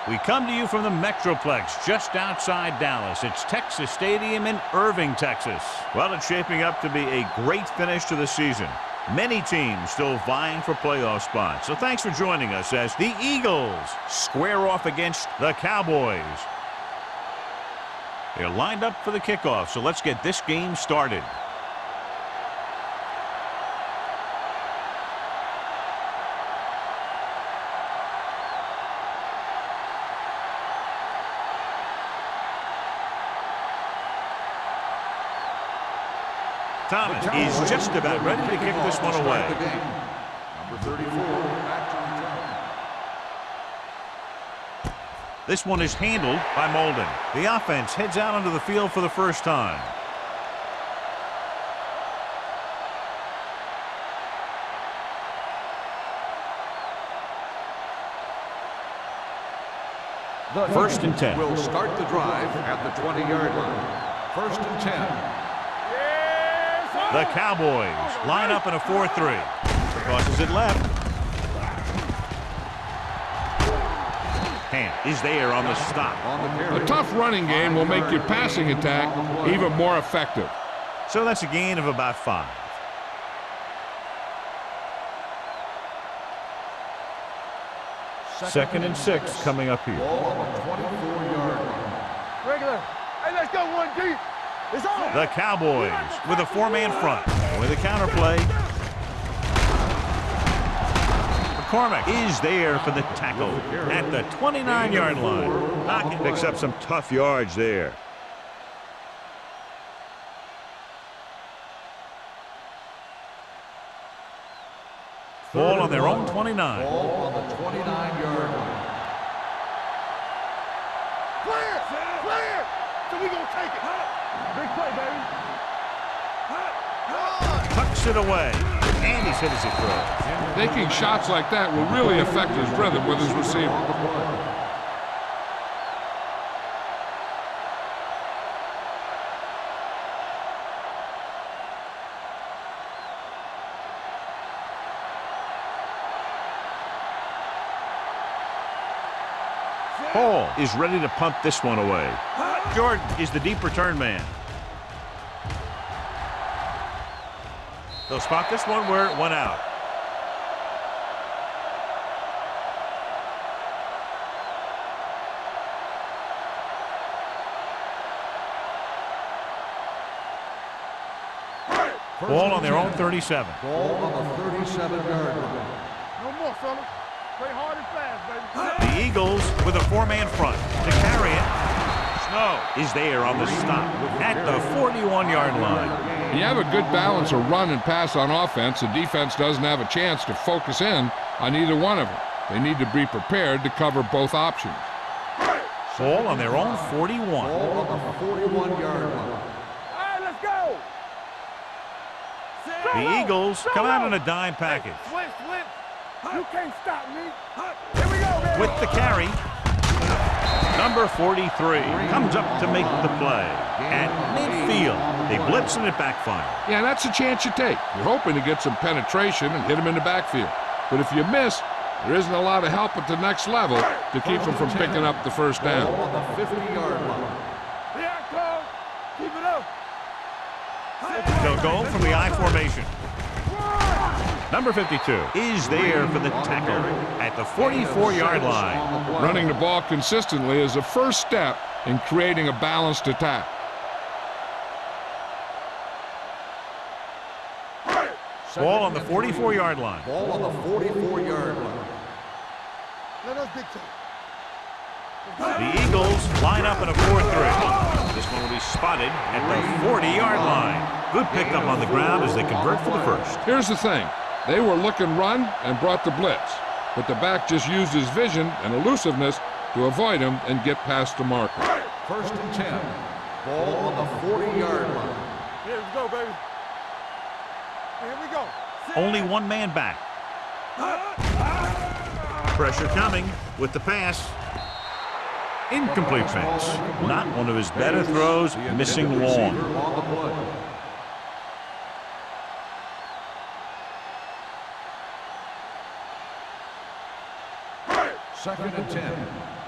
We come to you from the Metroplex just outside Dallas. It's Texas Stadium in Irving, Texas. Well, it's shaping up to be a great finish to the season. Many teams still vying for playoff spots. So thanks for joining us as the Eagles square off against the Cowboys. They're lined up for the kickoff, so let's get this game started. Thomas is just about ready to kick this one away. Number 34, This one is handled by Molden. The offense heads out onto the field for the first time. First and 10. will start the drive at the 20-yard line. First and 10. The Cowboys line up in a 4-3. Crosses it left. Ham is there on the stop. A tough running game will make your passing attack even more effective. So that's a gain of about 5. Second and 6 coming up here. Ball on the 24-yard line. Regular. Hey, let's go, 1D. It's on. The Cowboys with a 4-man front. With a counterplay. McCormick is there for the tackle at the 29-yard line. Knockett picks up some tough yards there. Ball on their own 29. Ball on the 29-yard line. Clear. Clear. So we going to take it. Big play, baby. Tucks it away. And he's hit as he throws. Taking shots like that will really affect his rhythm with his receiver. Hall is ready to punt this one away. Jordan is the deep return man. They'll spot this one where it went out. Ball on their own 37. Ball on the 37-yard line. No more, fellas. Play hard and fast, baby. The Eagles with a 4-man front to carry it. Snow is there on the stop at the 41-yard line. You have a good balance of run and pass on offense. The defense doesn't have a chance to focus in on either one of them. They need to be prepared to cover both options. Ball on their own 41. Ball on the 41-yard line. All right, let's go. The Eagles come out in a dime package. Switch. You can't stop me. Here we go, baby. With the carry, number 43 comes up to make the play. At midfield, they blitz and it backfires. Yeah, that's a chance you take. You're hoping to get some penetration and hit him in the backfield. But if you miss, there isn't a lot of help at the next level to keep them from picking up the first down. Ball on the 50-yard line. Here I come. Keep it up. They'll go from the I formation. Number 52 is there for the tackle at the 44-yard line. Running the ball consistently is the first step in creating a balanced attack. Ball on the 44-yard line. Ball on the 44-yard line. Let us dictate. The Eagles line up in a 4-3. This one will be spotted at the 40-yard line. Good pickup on the ground as they convert for the first. Here's the thing. They were looking run and brought the blitz, but the back just used his vision and elusiveness to avoid him and get past the marker. First and 10. Ball on the 40-yard line. Here we go, baby. Here we go. Only one man back. Pressure coming with the pass. Incomplete pass. Not one of his better throws, missing long. On the play. Second and 10.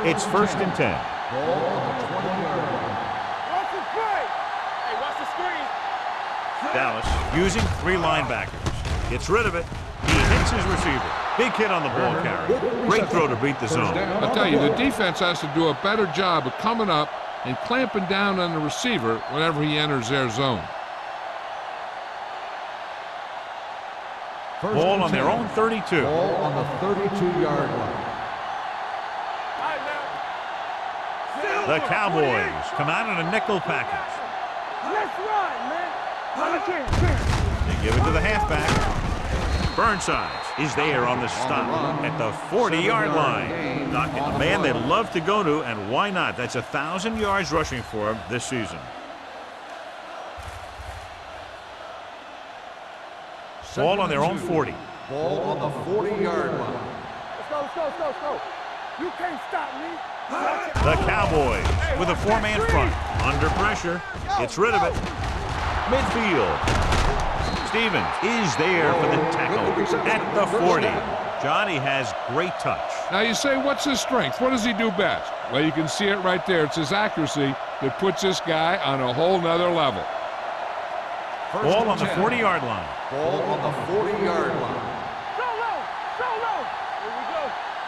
It's 1st and 10. Ball on the 20-yard line. Watch the play. Hey, watch the screen. Dallas using 3 linebackers. Gets rid of it. He hits his receiver. Big hit on the ball carrier. Great throw to beat the zone. I'll tell you, the defense has to do a better job of coming up and clamping down on the receiver whenever he enters their zone. Ball on their own 32. Ball on the 32-yard line. The Cowboys come out in a nickel package. Let's run, man. They give it to the halfback. Burnsides is there on the stop at the 40-yard line. Knocking a man they love to go to, and why not? That's 1,000 yards rushing for him this season. Ball on their own 40. Ball on the 40-yard line. Let's go, let's go, let's go, let's go. You can't stop me. The Cowboys with a 4-man front. Under pressure. Gets rid of it. Midfield. Stevens is there for the tackle at the 40. Johnny has great touch. Now you say, what's his strength? What does he do best? Well, you can see it right there. It's his accuracy that puts this guy on a whole nother level. Ball on the 40-yard line. Ball on the 40-yard line. So low, so low. Here we go.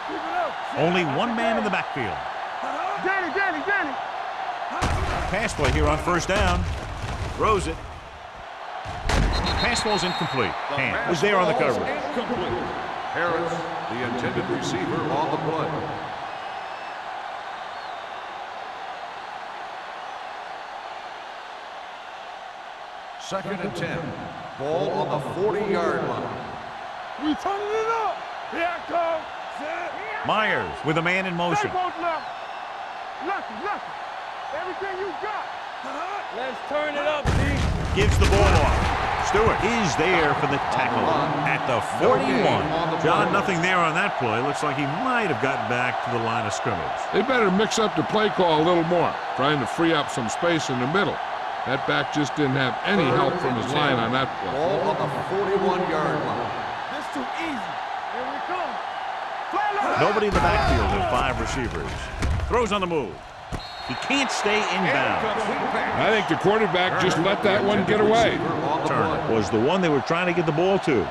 Keep it up. Only 1 man in the backfield. Danny. Pass play here on 1st down. Throws it. Pass ball's incomplete. Hand was there on the coverage. Incomplete. Harris, the intended receiver, on the play. Second and 10. Ball on the 40-yard line. We turning it up. Here I come. Myers with a man in motion. Stay both left. Lucky. Everything you got. Let's turn it up, D. Gives the ball off. Stewart is there for the tackle at the 41. John, nothing there on that play. Looks like he might have gotten back to the line of scrimmage. They better mix up the play call a little more, trying to free up some space in the middle. That back just didn't have any help from his line on that play. Ball on the 41-yard line. This too easy. Here we come. Nobody in the backfield and 5 receivers. Throws on the move. He can't stay inbounds. I think the quarterback just let that one get away. Turner was the one they were trying to get the ball to.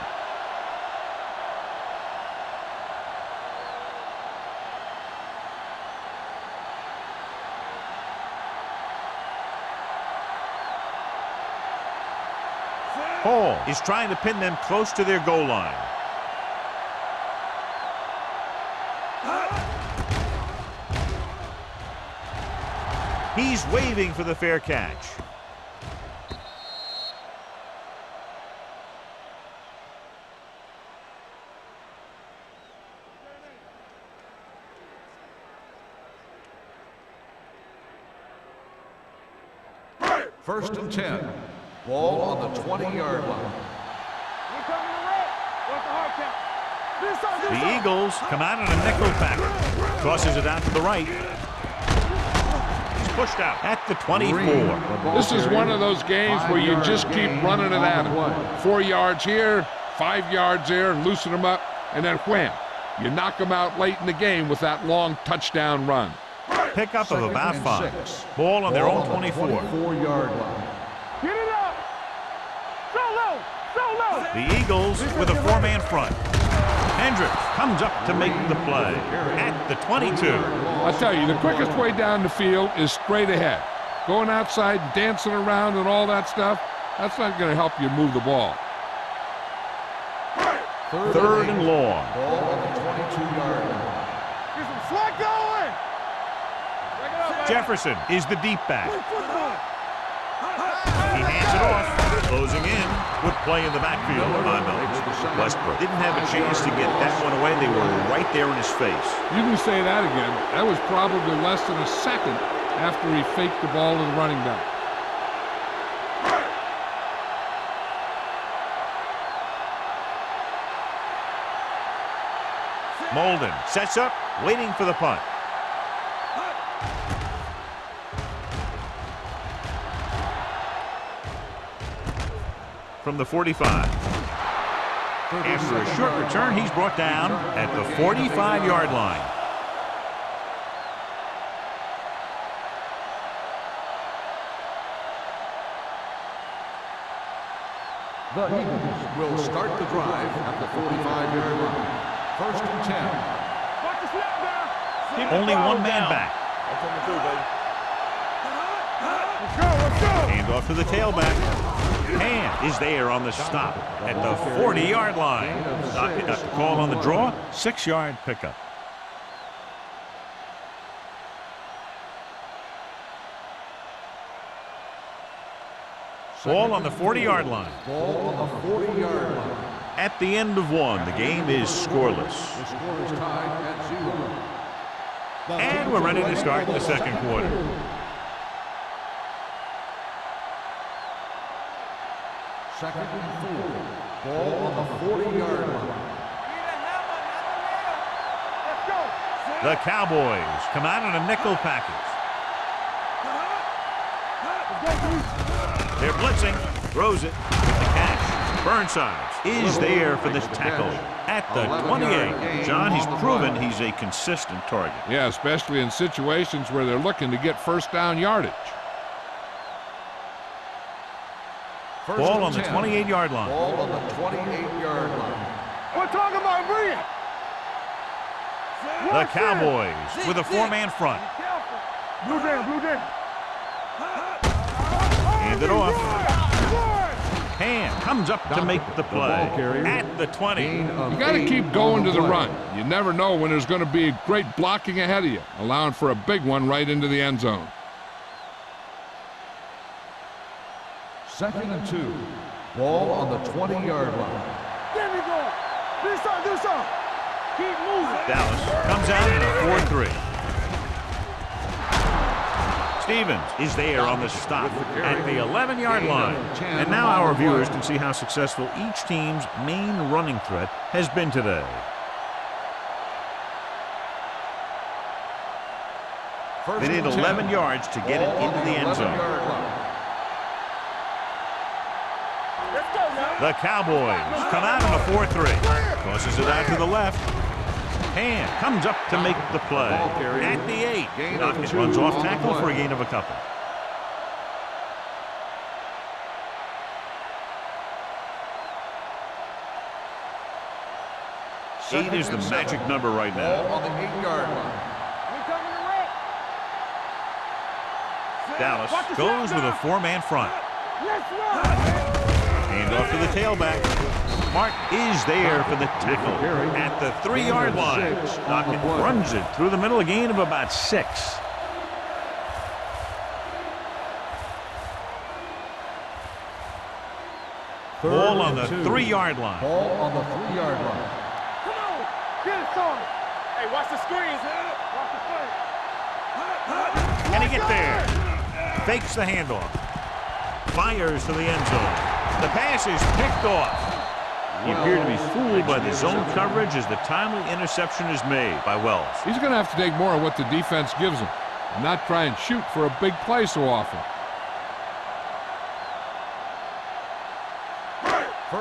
Hall is trying to pin them close to their goal line. He's waving for the fair catch. First and 10. Ball on the 20-yard line. We coming to red. What's the hard count? The Eagles come out in a nickel package. Tosses it out to the right. He's pushed out at the 24. This is one of those games where you just keep running it at him. 4 yards here, 5 yards there, and loosen them up, and then wham. You knock them out late in the game with that long touchdown run. Pickup of about 5. Ball on their own 24. 24-yard line. Get it up. So low. The Eagles with a 4-man front. Hendricks comes up to make the play at the 22. I tell you, the quickest way down the field is straight ahead. Going outside and dancing around and all that stuff, that's not going to help you move the ball. Third and long. Ball on the 22-yard line. Get some slack going. Break it up, baby. Jefferson is the deep back. He hands it off. Closing in with play in the backfield. Westbrook didn't have a chance to get that one away. They were right there in his face. You can say that again. That was probably less than a second after he faked the ball to the running back. Molden sets up, waiting for the punt. From the 45. After a short return, he's brought down at the 45-yard line. The Eagles will start the drive at the 45-yard line. 1st and 10. Watch the snap down. Keep the Only ball one man down. back. That's what we do, baby. Let's go, let's go. Hand off to the tailback. Hand is there on the stop at the 40-yard line. Not got the call on the draw. 6-yard pickup. Ball on the 40-yard line. Ball on the 40-yard line. At the end of one, the game is scoreless. The score is tied at 0. And we're ready to start the second quarter. Second and 4. Ball on the 40-yard line. Let's go. The Cowboys come out in a nickel package. They're blitzing. Throws it with the catch. Burnside is there for the tackle at the 28. John, he's proven he's a consistent target. Yeah, especially in situations where they're looking to get first down yardage. Ball on the 28-yard line. Ball on the 28-yard line. We're talking about Bria. The Cowboys with a four-man front. Blue down, blue down. Hand it off. Hand comes up to make the play at the 20. You got to keep going to the run. You never know when there's going to be great blocking ahead of you, allowing for a big one right into the end zone. Second and 2. Ball on the 20-yard line. There we go. Do something. Keep moving. Dallas comes out in a 4-3. Stevens is there on the stop at the 11-yard line. And now our viewers can see how successful each team's main running threat has been today. They need 11 yards to get it into the end zone. Let's go now. The Cowboys come out in a 4-3. Tosses it out to the left. Hand comes up to make the play at the 8. Knockett runs off tackle for a gain of a couple. Eight is the magic number right Ball now. on the 8-yard line. We coming to wreck. Dallas Watch the goes snap with a down. four-man front. Let's run. Hand off to the tailback. Mark is there for the tackle at the 3-yard line. Knockett runs it through the middle, a gain of about 6. Ball on the 3-yard line. Ball on the 3-yard line. Come on. Get it started. Hey, watch the screens. Watch the play. Can he get there? Fakes the handoff. Fires to the end zone. The pass is picked off. He appeared to be fooled by the zone coverage as the timely interception is made by Wells. He's going to have to take more of what the defense gives him and not try and shoot for a big play so often.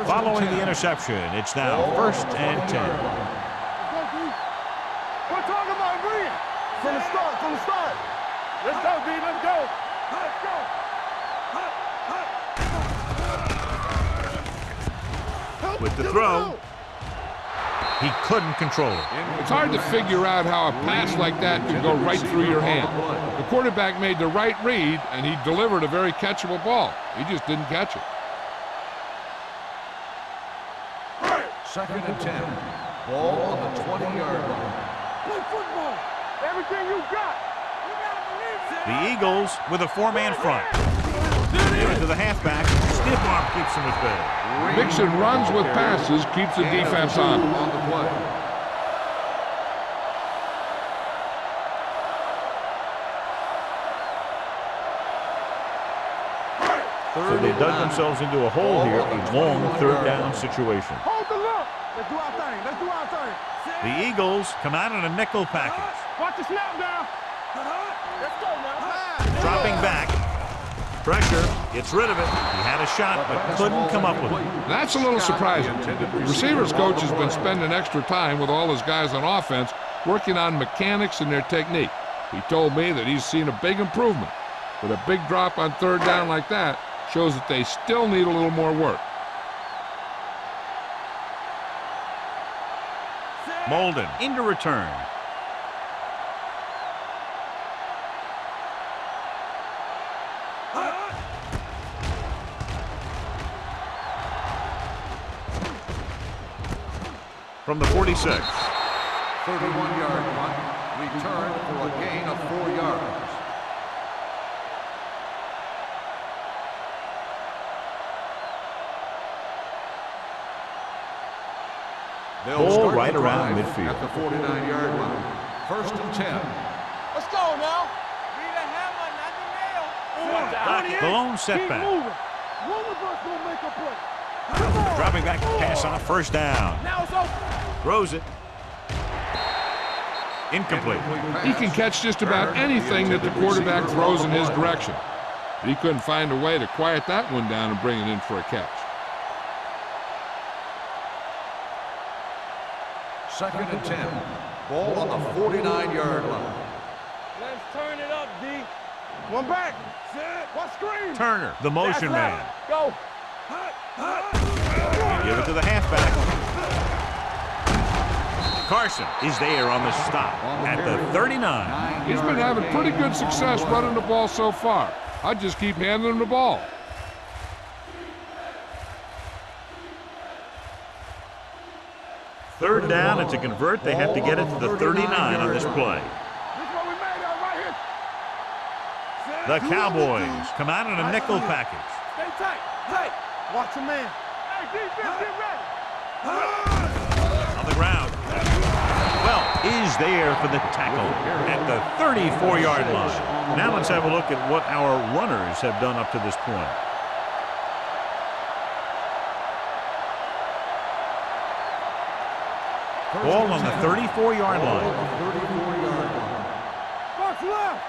Following the interception, it's now 1st and 10. We're talking about Bria. From the start. Let's go, D. Let's go. Let's go. With the throw, he couldn't control it. It's hard to figure out how a pass like that could go right through your hand. The quarterback made the right read, and he delivered a very catchable ball. He just didn't catch it. Second and 10. Ball on the 20-yard line. Play football. Everything you got. You gotta believe it. The Eagles with a four-man front. Give it to the halfback. Stiff arm keeps him at bay. Mixing runs with passes keeps the defense on. On the play. So they dug themselves into a hole here, a long 3rd down situation. Hold the look. Let's do our thing. The Eagles come out in a nickel package. Watch the snap down. Let's go now. Dropping back. Pressure. Gets rid of it. He had a shot, but couldn't come up with it. That's a little surprising. The receivers coach has been spending extra time with all his guys on offense working on mechanics and their technique. He told me that he's seen a big improvement. But a big drop on 3rd down like that shows that they still need a little more work. Molden into return. From the 46. 31-yard punt, return for a gain of 4 yards. Ball right around midfield. At the 49-yard line. 1st and 10. Let's go now. Be the hammer, not the nail. The lone setback. One of us will make a play. Dropping back to pass on 1st down. Now it's open. Throws it. Incomplete. He can catch just about anything that the quarterback throws in his direction. But he couldn't find a way to quiet that one down and bring it in for a catch. 2nd and 10. Ball on the 49-yard line. Let's turn it up, D. One back. Set. What screen? Turner, the motion man. Go. Give it to the halfback. Carson is there on the stop at the 39. He's been having pretty good success running the ball so far. I'd just keep handing him the ball. Third down, and to convert, they have to get it to the 39 on this play. The Cowboys come out in a nickel package. Stay tight. Tight. Watch a man. Hey, defense, get ready. On the ground. Well, is there for the tackle at the 34-yard line. Now let's have a look at what our runners have done up to this point. Ball on the 34-yard line. Box left.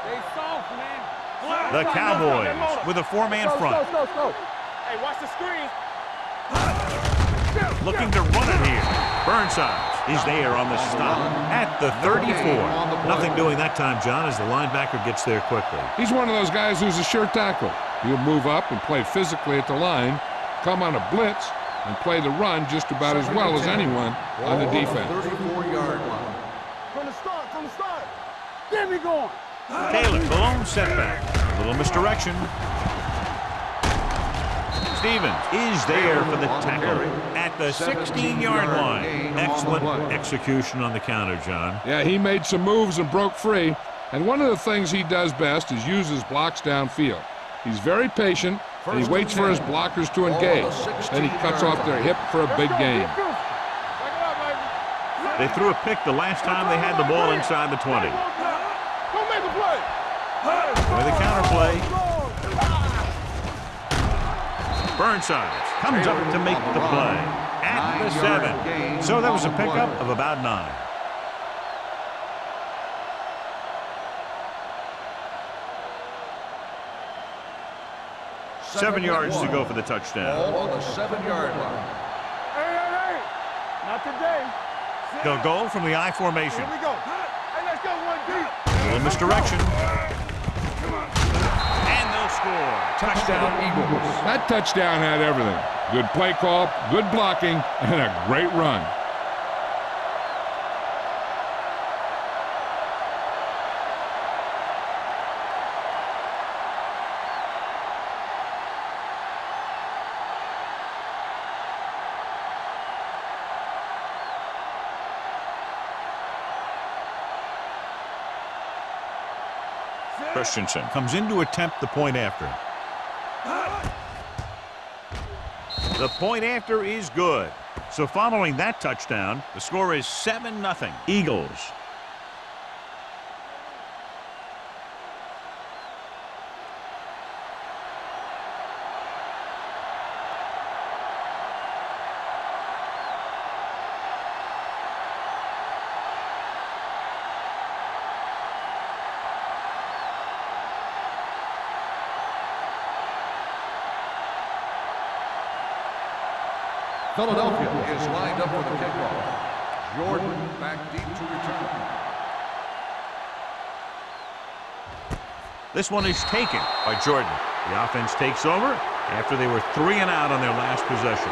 They soft, man. The Cowboys with a 4-man front. Go. Hey, watch the screen. Looking to run it here. Burnside is there on the stop at the 34. Nothing doing that time, John, as the linebacker gets there quickly. He's one of those guys who's a sure tackle. He'll move up and play physically at the line, come on a blitz, and play the run just about as well as anyone on the defense. 34-yard line. From the start. Get me going. Taylor, the lone setback. A little misdirection. Stevens is there for the tackle at the 16-yard line. Excellent execution on the counter, John. Yeah, he made some moves and broke free. And one of the things he does best is use his blocks downfield. He's very patient, and he waits for his blockers to engage. Then he cuts off their hip for a big gain. They threw a pick the last time they had the ball inside the 20. Don't make a play. With a counter play. Burnside comes up to make the play at the 7. So that was a pickup of about 9. Seven yards to go for the touchdown. Ball on the 7-yard line. Hey. Not today. They'll go from the I formation. Here we go. Hey, let's go one deep. A little misdirection. And they'll score. Touchdown, Eagles. That touchdown had everything. Good play call, good blocking, and a great run. Christensen comes in to attempt the point after. The point after is good. So following that touchdown, the score is 7-0 Eagles. Philadelphia is lined up for the kickoff. Jordan back deep to return. This one is taken by Jordan. The offense takes over after they were 3 and out on their last possession.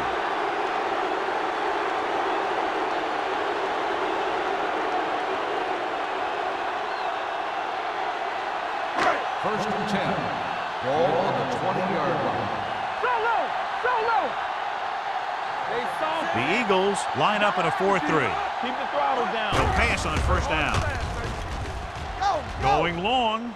First and 10. Ball on the 20-yard line. Solo! Solo! They soft. The Eagles line up in a 4-3. Keep the throttle down. They'll pass on first down. Going long.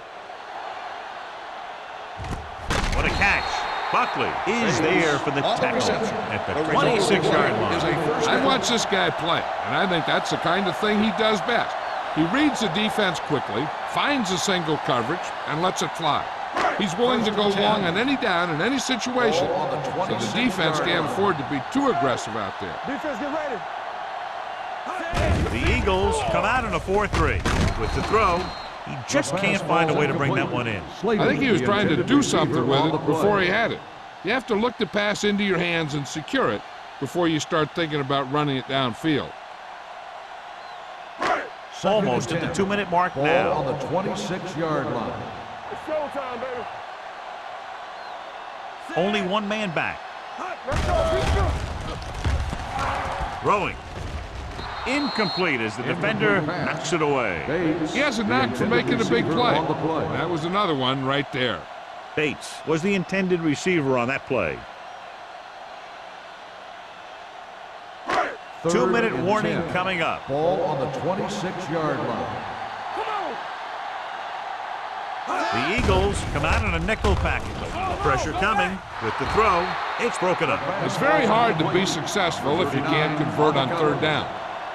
What a catch. Buckley is there for the tackle at the 26-yard line. I've watched this guy play, and I think that's the kind of thing he does best. He reads the defense quickly, finds a single coverage, and lets it fly. He's willing to go long on any down in any situation, so the defense can't afford to be too aggressive out there. Defense, get ready. The Eagles come out in a 4-3. With the throw, he just can't find a way to bring that one in. I think he was trying to do something with it before he had it. You have to look the pass into your hands and secure it before you start thinking about running it downfield. Almost at the 2-minute mark now. On the 26-yard line. It's showtime, baby. Only one man back. Let's go. Throwing. Incomplete as the defender knocks it away. He has a knack for making a big play. That was another one right there. Bates was the intended receiver on that play. 2-minute warning coming up. Ball on the 26-yard line. The Eagles come out in a nickel package. Pressure coming with the throw. It's broken up. It's very hard to be successful if you can't convert on third down.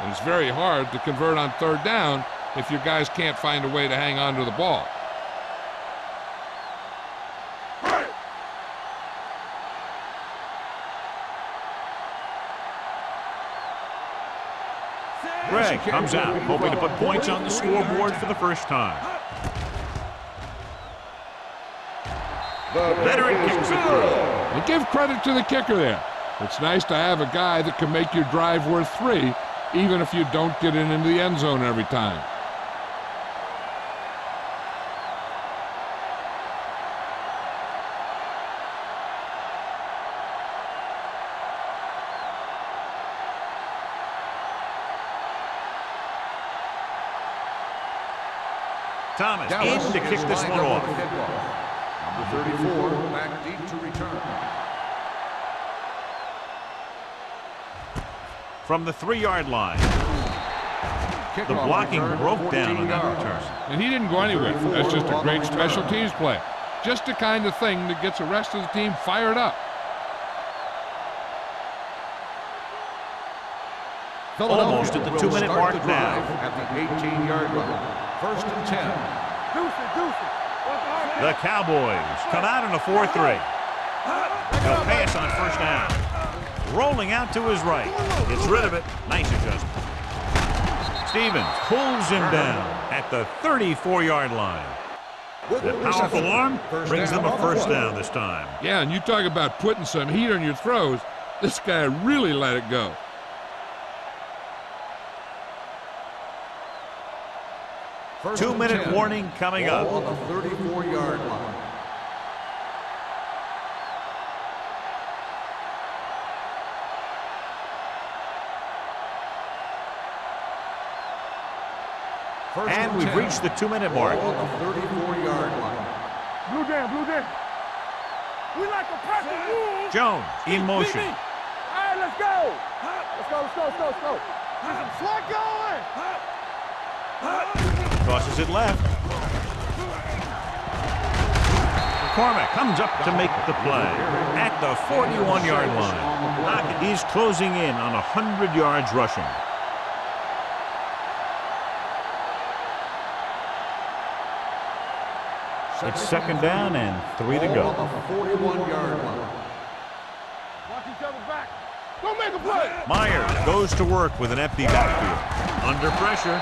And it's very hard to convert on third down if your guys can't find a way to hang on to the ball. Greg comes out, hoping to put points on the scoreboard for the first time. The veteran kicks it through. And give credit to the kicker there. It's nice to have a guy that can make your drive worth 3, even if you don't get it into the end zone every time. Thomas in to kick this one off. Number 34, back deep to return. From the 3-yard line. The blocking broke down on that return. And he didn't go anywhere. That's just a great special teams play. Just the kind of thing that gets the rest of the team fired up. Almost at the 2-minute mark now. At the 18-yard line. First and 10. The Cowboys come out in a 4-3. He'll pass on first down. Rolling out to his right. Gets rid of it. Nice adjustment. Stevens pulls him down at the 34-yard line. The powerful arm brings them a first down this time. Yeah, and you talk about putting some heat on your throws. This guy really let it go. First 2-minute warning coming up. On the 34-yard line. And we've reached the 2-minute mark. On the 34-yard line. Blue down. We like a pressure move. Jones in motion. All right, let's go. Let's go. Get some slack going. Tosses it left. McCormick comes up to make the play at the 41-yard line. Lockett is closing in on 100 yards rushing. It's second down and 3 to go. On the 41-yard line. Watch each other back. Don't make a play. Myers goes to work with an empty backfield. Under pressure.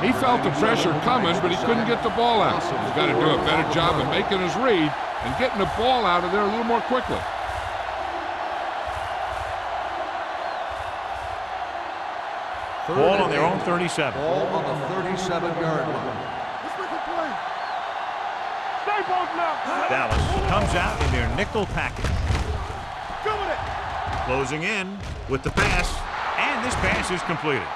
He felt the pressure coming, but he couldn't get the ball out. He's got to do a better job of making his read and getting the ball out of there a little more quickly. Ball on their own 37. Ball on the 37-yard line. Let's make a play. Stay both now. Dallas comes out in their nickel package. Go with it. Closing in with the pass. And this pass is completed.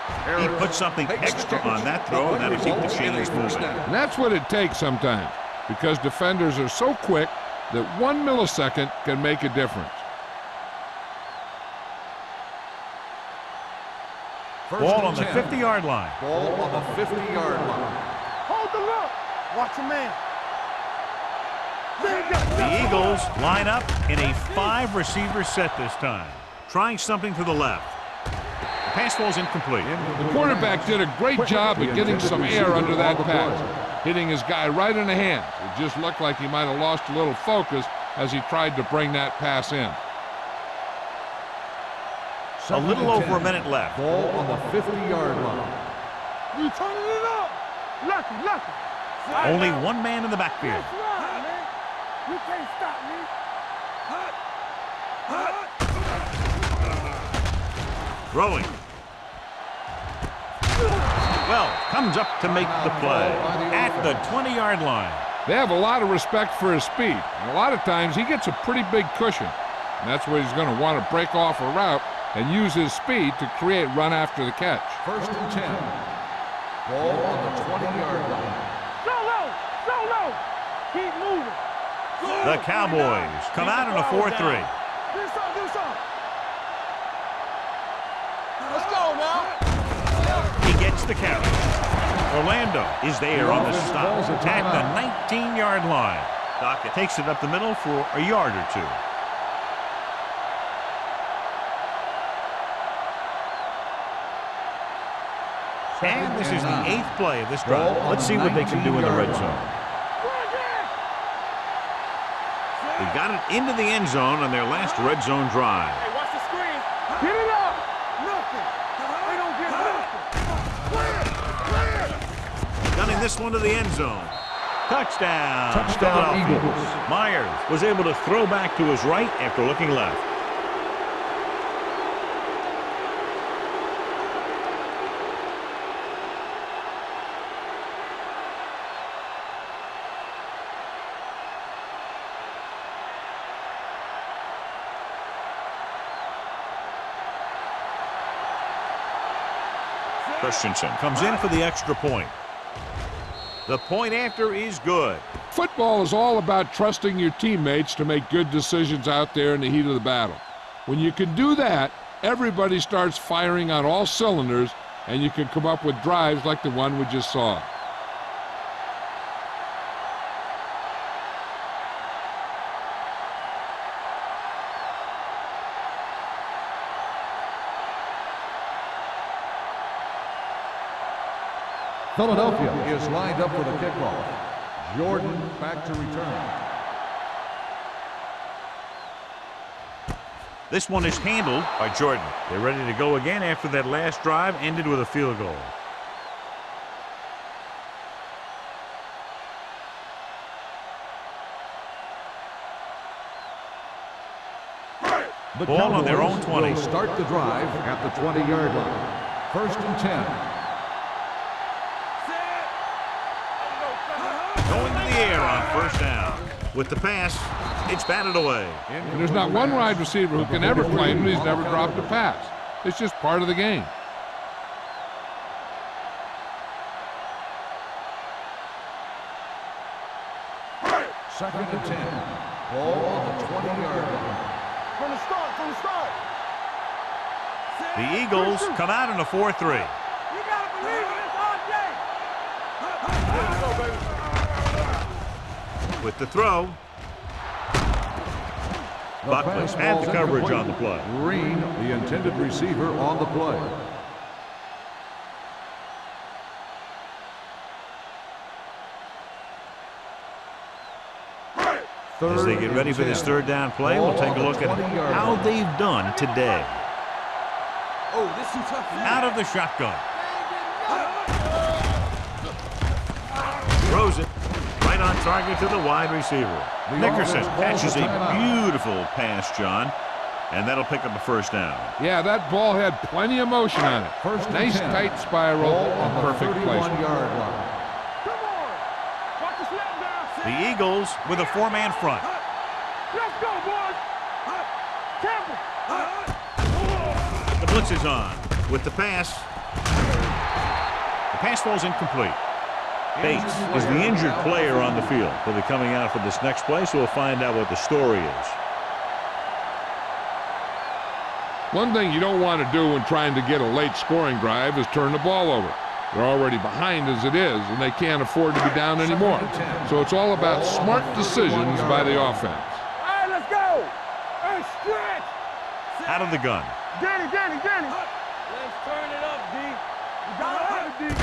He put something extra on that throw, and that'll keep the chains moving. And that's what it takes sometimes. because defenders are so quick that 1 millisecond can make a difference. Ball on the 50-yard line. Ball on the 50-yard line. Hold the look. Watch your man. The Eagles line up in a 5-receiver set this time. Trying something to the left. The pass ball's incomplete. The quarterback did a great job of getting some air under that pass, hitting his guy right in the hands. It just looked like he might have lost a little focus as he tried to bring that pass in. A little over a minute left. Ball on the 50-yard line. You turning it up. Lucky. Only one man in the backfield. That's right, man. You can't stop me. Throwing. Well, comes up to make the play at the 20-yard line. They have a lot of respect for his speed, and a lot of times he gets a pretty big cushion. And that's where he's going to want to break off a route and use his speed to create run after the catch. 1st and 10. Ball on the 20-yard line. Solo. Keep moving. The Cowboys come out in a 4-3. Do something. Let's go now. He gets the carry. Orlando is there on the stop at the 19-yard line. Dockett takes it up the middle for a yard or two. And this is the 8th play of this drive. Let's see what they can do in the red zone. They got it into the end zone on their last red zone drive. Hey, watch the screen. Get it up. Nothing. They don't get nothing. Clear. Gunning this one to the end zone. Touchdown. Touchdown, Eagles. Myers was able to throw back to his right after looking left. Christensen comes in for the extra point. The point after is good. Football is all about trusting your teammates to make good decisions out there in the heat of the battle. When you can do that, everybody starts firing on all cylinders, and you can come up with drives like the one we just saw. Philadelphia is lined up for the kickoff. Jordan back to return. This one is handled by Jordan. They're ready to go again after that last drive ended with a field goal. The Ball on their own 20. Will start the drive at the 20-yard line. 1st and 10. Going to the air on 1st down. With the pass, it's batted away. And there's not one wide receiver who can ever claim that he's never dropped a pass. It's just part of the game. Second and 10. Ball on the 20-yard line. From the start. The Eagles come out in a 4-3. You gotta believe it. It's our day. With the throw, Buckley had the coverage on the play. Green, the intended receiver, on the play. As they get ready for this 3rd down play, we'll take a look at how they've done today. Oh, this is tough. Out of the shotgun. Throws it right on target to the wide receiver. Nickerson catches a beautiful pass, John, and that'll pick up a 1st down. Yeah, that ball had plenty of motion on it. Nice tight spiral and perfect placement. Yard line. Come on. Watch the snap down. The Eagles with a 4-man front. Let's go, boys. Campbell. The blitz is on with the pass. The pass ball's incomplete. Bates is the injured player on the field. He'll be coming out for this next play, so we'll find out what the story is. One thing you don't want to do when trying to get a late scoring drive is turn the ball over. They're already behind as it is, and they can't afford to be down anymore. So it's all about smart decisions by the offense. All right, let's go. Hey, stretch. Out of the gun. Danny. Let's turn it up, D. You got it, D.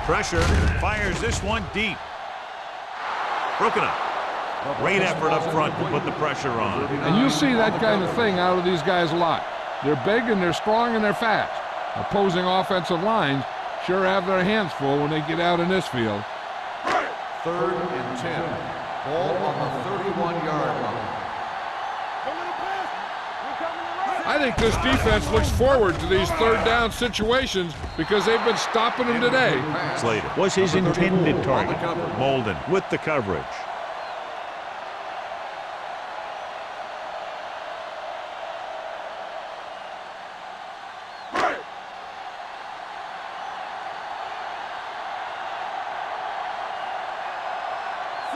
Pressure. Fires this one deep. Broken up. Great effort up front to put the pressure on. And you see that kind of thing out of these guys a lot. They're big and they're strong and they're fast. Opposing offensive lines sure have their hands full when they get out in this field. 3rd and 10. Ball on the 31-yard line. I think this defense looks forward to these third down situations because they've been stopping them today. Slater was his intended target. Molden with the coverage.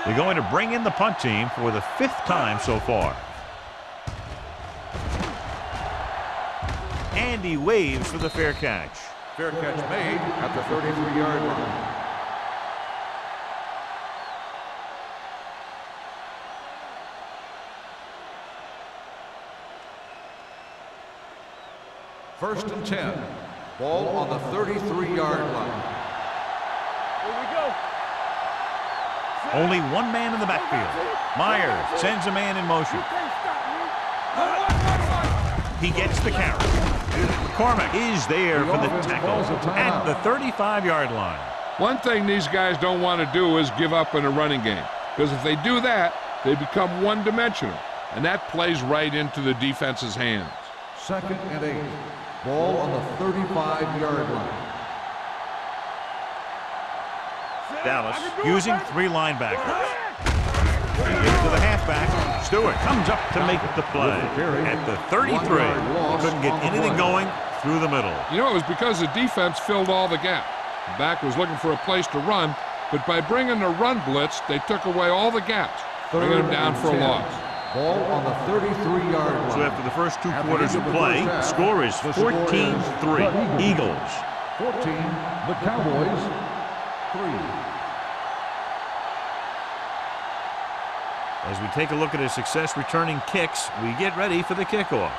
They're going to bring in the punt team for the 5th time so far. And he waves for the fair catch. Fair catch made at the 33-yard line. First and 10. Ball on the 33-yard line. Here we go. Only one man in the backfield. Myers sends a man in motion. You can't stop me. He gets the carry. McCormick is there for the tackle at the 35-yard line. One thing these guys don't want to do is give up in a running game, because if they do that, they become one-dimensional, and that plays right into the defense's hands. 2nd and 8. Ball on the 35-yard line. Dallas using 3 linebackers. He gives to the halfback. Stewart comes up to make the play at the 33. Couldn't get anything going through the middle. You know, it was because the defense filled all the gap. The back was looking for a place to run, but by bringing the run blitz, they took away all the gaps, bringing them down for a loss. Ball on the 33-yard line. So after the first 2 quarters of play, the score is 14-3. Eagles. 14, the Cowboys 3. As we take a look at his success returning kicks, we get ready for the kickoff.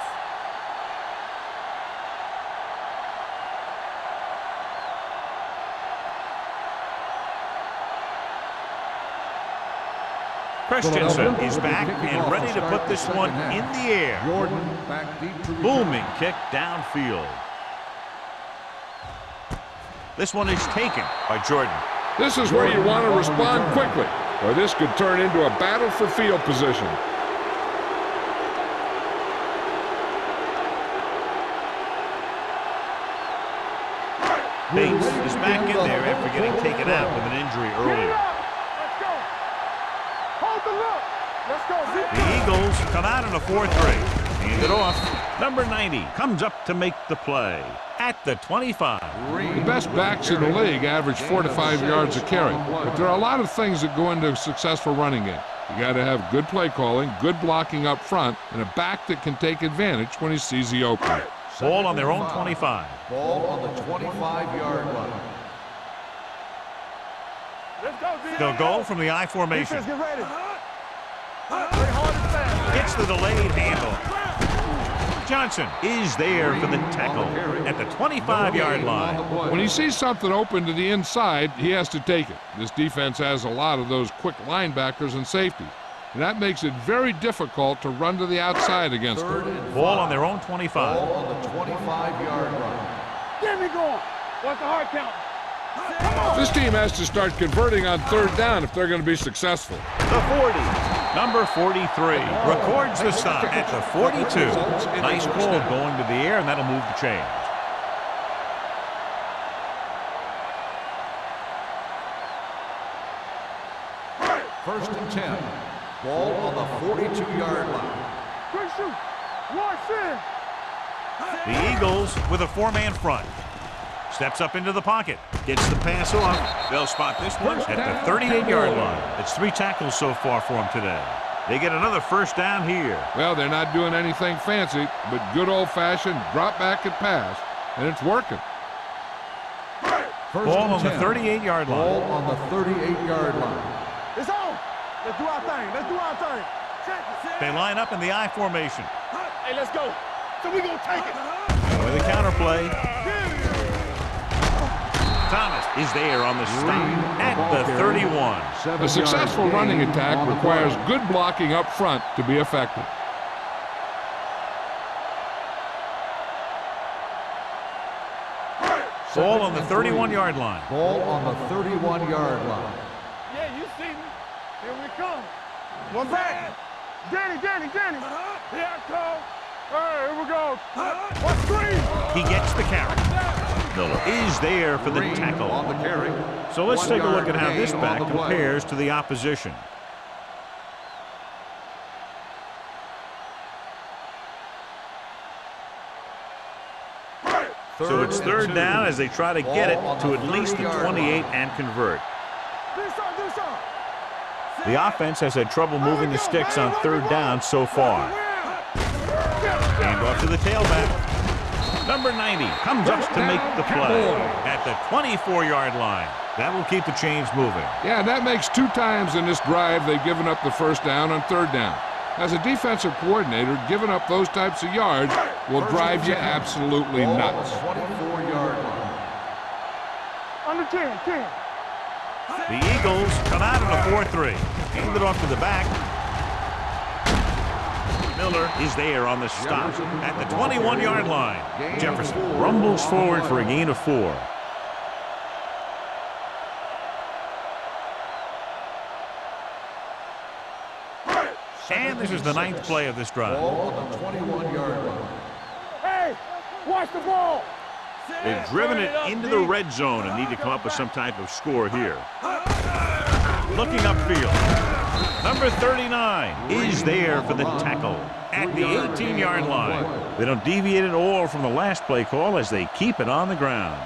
Christensen is back and ready to put this one in the air. Jordan back deep to Booming kick downfield. This one is taken by Jordan. This is where you want to respond quickly, or this could turn into a battle for field position. Bates is back in there after getting taken out with an injury earlier. Let's go. Hold the look. Let's go. The Eagles come out in a 4-3. Hand it off. Number 90 comes up to make the play at the 25. The best backs in the league average 4 to 5 yards a carry, but there are a lot of things that go into a successful running game. You got to have good play calling, good blocking up front, and a back that can take advantage when he sees the opening. Ball on their own 25. Ball on the 25-yard line. Let's go, D. They'll go from the I formation. Defense, get ready. Play hard and fast. It's the delayed handoff. Johnson is there for the tackle at the 25-yard line. When he sees something open to the inside, he has to take it. This defense has a lot of those quick linebackers and safeties, and that makes it very difficult to run to the outside against them. Ball on their own 25. Ball on the 25-yard line. Get me going. What's the hard count? This team has to start converting on 3rd down if they're going to be successful. The 40. Number 43 records the stop at the 42. Nice call going to the air, and that'll move the chains. First and 10. Ball on the 42-yard line. Quick shoot. Watch in. The Eagles with a 4-man front. Steps up into the pocket. Gets the pass off. They'll spot this one at the 38-yard line. It's 3 tackles so far for him today. They get another first down here. Well, they're not doing anything fancy, but good old-fashioned drop back and pass, and it's working. Ball on the 38-yard line. Ball on the 38-yard line. It's on. Let's do our thing. Let's do our thing. They line up in the I formation. Hey, let's go. So we gonna take it. With a counter play. Thomas is there on the stop at the 31. A successful running attack requires good blocking up front to be effective. Ball on the 31-yard line. Ball on the 31-yard line. Yeah, you see me. Here we come. One back. Danny. Here I come. Hey, here we go. One screen. He gets the carry. Miller is there for the tackle. On the carry. So let's take a look at how gain this on back the play. compares to the opposition. So it's third down as they try to get it to at least the 28 and convert. Do something. The offense has had trouble moving the sticks on third down so far. Hand off to the tailback. Number 90 comes up to make the play at the 24-yard line. That will keep the chains moving. Yeah, that makes 2 times in this drive they've given up the first down on third down. As a defensive coordinator, giving up those types of yards will drive you absolutely nuts. 24-yard line. Under 10. The Eagles come out in a 4-3. Hand it off to the back. Miller is there on the stop at the 21-yard line. Jefferson rumbles forward for a gain of 4. And this is the 9th play of this drive. Ball on the 21-yard line. Hey, watch the ball. They've driven it into the red zone and need to come up with some type of score here. Looking upfield. Number 39 is there for the tackle at the 18-yard line. They don't deviate at all from the last play call as they keep it on the ground.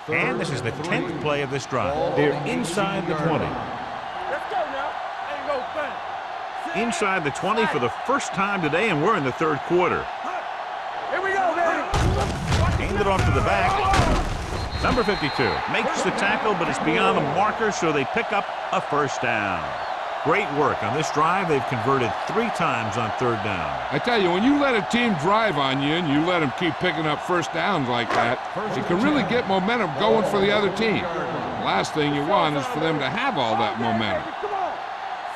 And this is the 10th play of this drive. They're inside the 20. Let's go now. Ain't no thing. Inside the 20 for the first time today, and we're in the third quarter. Here we go, Danny. Hand it off to the back. Number 52 makes the tackle, but it's beyond the marker, so they pick up a first down. Great work on this drive. They've converted 3 times on third down. I tell you, when you let a team drive on you and you let them keep picking up first downs like that, it can really get momentum going for the other team. The last thing you want is for them to have all that momentum.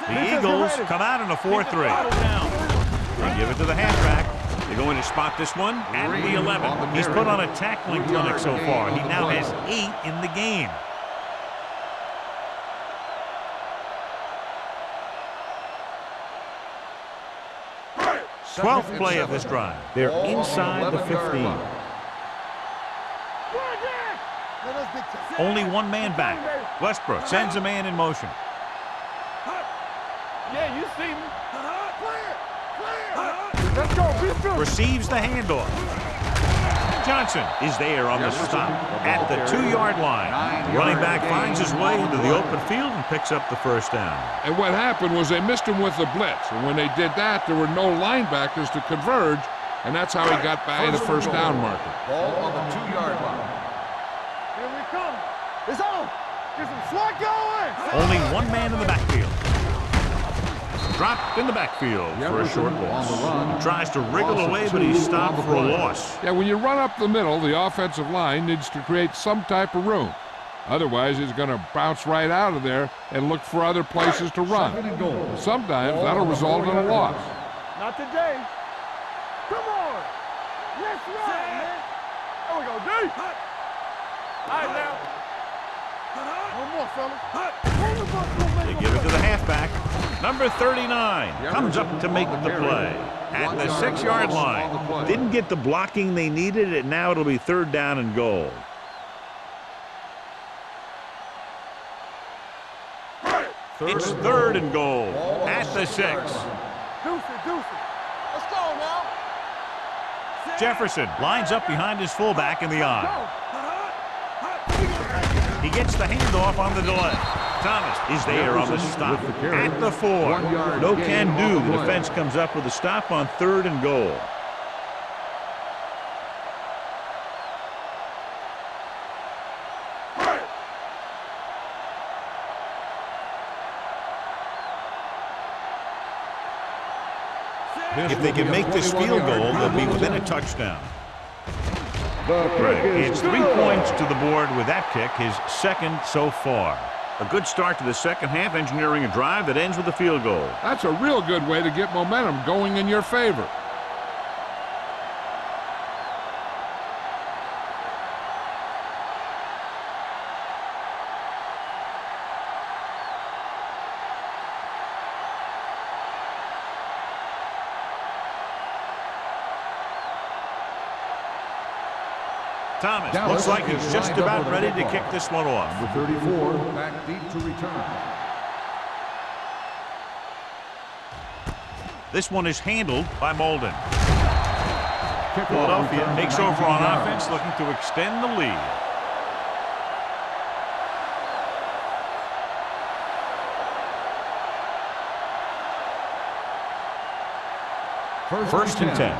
The Eagles come out in a 4-3. They give it to the halfback. They're going to spot this one at the 11. He's put on a tackling clinic so far. He now has 8 in the game. 12th play of this drive. They're inside the 15. Only one man back. Westbrook sends a man in motion. Yeah, you see me. Let's go. Receives the handoff. Johnson is there on the stop at the 2-yard line. The running back finds his way into the open field and picks up the first down. And what happened was they missed him with the blitz. And when they did that, there were no linebackers to converge, and that's how he got by the first down marker. Ball on the 2-yard line. Here we come. It's on. Get some slot going. Only one man in the backfield. Dropped in the backfield for a short loss. He tries to wriggle away, but he's stopped for a loss. Yeah, when you run up the middle, the offensive line needs to create some type of room. Otherwise, he's going to bounce right out of there and look for other places to run. Sometimes that'll result in a loss. Not today. Come on. Let's run, man. There we go, D. All right, now. One more, fellas. They give it to the halfback. Number 39 comes up to make the play at the 6-yard line. Didn't get the blocking they needed, and now it'll be third down and goal. It's third and goal at the 6. Deuce it. Let's go now. Jefferson lines up behind his fullback in the I. He gets the handoff on the delay. Thomas is there on the stop at the 4. No can do. The defense comes up with a stop on 3rd and goal. If they can make this field goal, they'll be within a touchdown. It's 3 points to the board with that kick, his 2nd so far. A good start to the second half, engineering a drive that ends with a field goal. That's a real good way to get momentum going in your favor. Thomas looks like he's just about ready to kick this one off. Number 34, back deep to return. This one is handled by Molden. Philadelphia takes over on offense, looking to extend the lead. First and 10.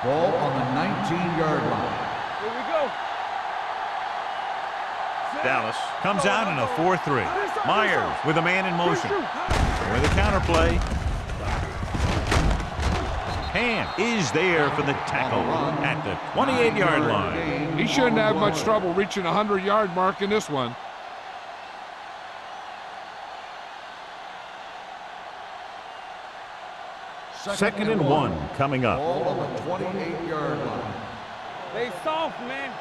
Ball on the 19-yard line. Here we go. Dallas comes out in a 4-3. Myers with a man in motion. With a counter play. Ham is there for the tackle at the 28-yard line. He shouldn't have much trouble reaching the 100-yard mark in this one. Second and 1 coming up. Ball on the 28-yard line. They soft, man.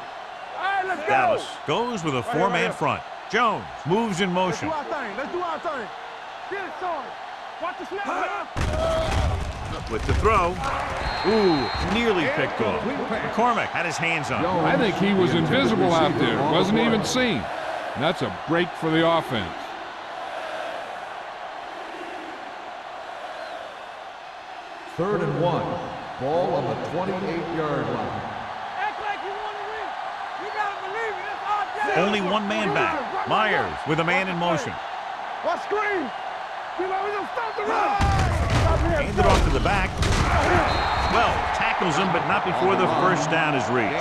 All right, let's go. Dallas goes with a 4-man front. Jones moves in motion. Let's do our thing. Let's do our thing. Get it, Sarge. Watch the snap now. With the throw. Ooh, nearly picked off. McCormick had his hands on it. I think he was invisible out there. Wasn't even seen. And that's a break for the offense. Third and 1. Ball on the 28-yard line. Act like you want to win. You got to believe it. That's our job. Only one man back. Myers with a man in motion. What screen? You know, we don't stop the run. Handed off to the back. Well, tackles him, but not before the first down is reached.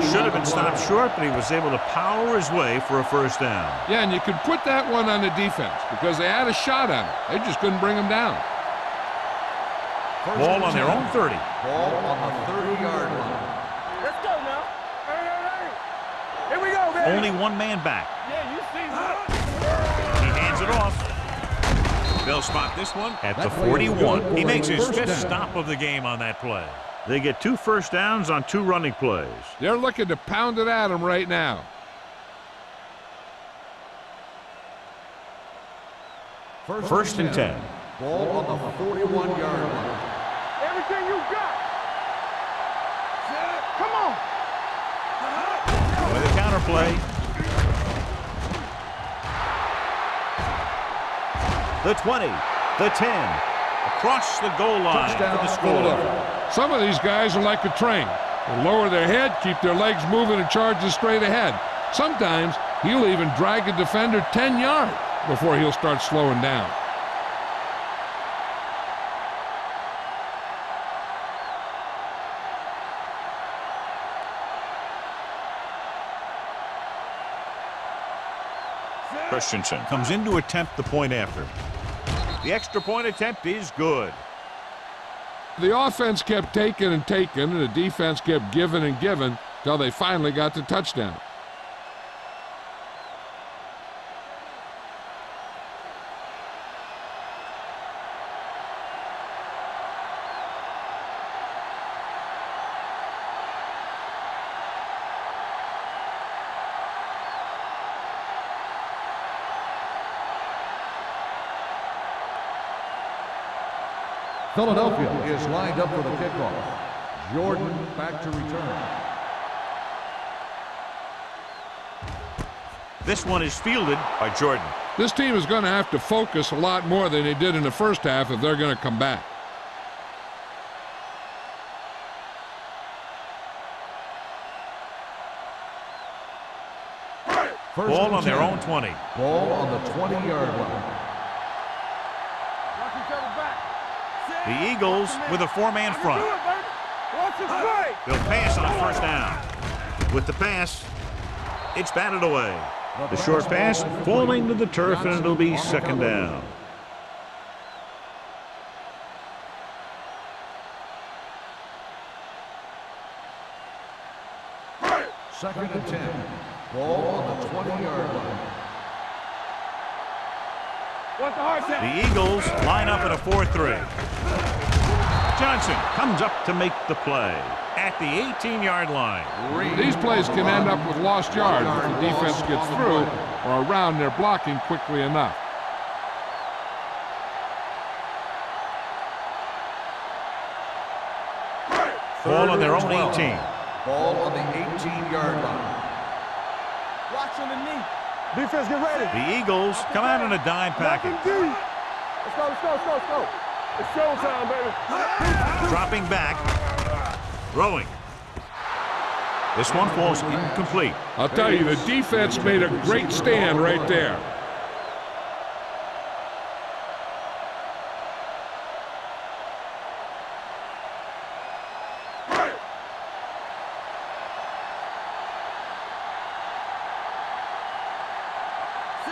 He should have been stopped short, but he was able to power his way for a first down. Yeah, and you could put that one on the defense because they had a shot at him. They just couldn't bring him down. Ball on their own 30. Ball on the 30-yard line. Let's go now. Hey. Here we go, baby. Only one man back. Yeah, you see that. He hands it off. They'll spot this one at the 41. He makes his 5th stop of the game on that play. They get 2 first downs on 2 running plays. They're looking to pound it at him right now. First and 10. Ball on the 41-yard line. Everything you got. Come on. With a counter play. The 20, the 10, across the goal line for the score. Some of these guys are like a train. They lower their head, keep their legs moving, and charge straight ahead. Sometimes he'll even drag a defender 10 yards before he'll start slowing down. Christensen comes in to attempt the point after. The extra point attempt is good. The offense kept taking and taking, and the defense kept giving and giving till they finally got the touchdown. Philadelphia is lined up for the kickoff. Jordan back to return. This one is fielded by Jordan. This team is going to have to focus a lot more than they did in the first half if they're going to come back. Ball on their own 20. Ball on the 20-yard line. Watch each other back. The Eagles with a four-man front. Watch the straight. They'll pass on first down. With the pass, it's batted away. The short pass falling to the turf, and it'll be second down. Second and 10. Ball on the 20-yard line. Watch the hard tap. The Eagles line up in a 4-3. Johnson comes up to make the play at the 18-yard line. These plays can end up with lost yards if the defense gets through or around their blocking quickly enough. Ball on their own 18. Ball on the 18-yard line. Watch underneath. Defense, get ready. The Eagles come out in a dime package. Nothing deep. Let's go, let's go, let's go, let's go. It's showtime, baby. Dropping back. Throwing. This one falls incomplete. I'll tell you, the defense made a great stand right there.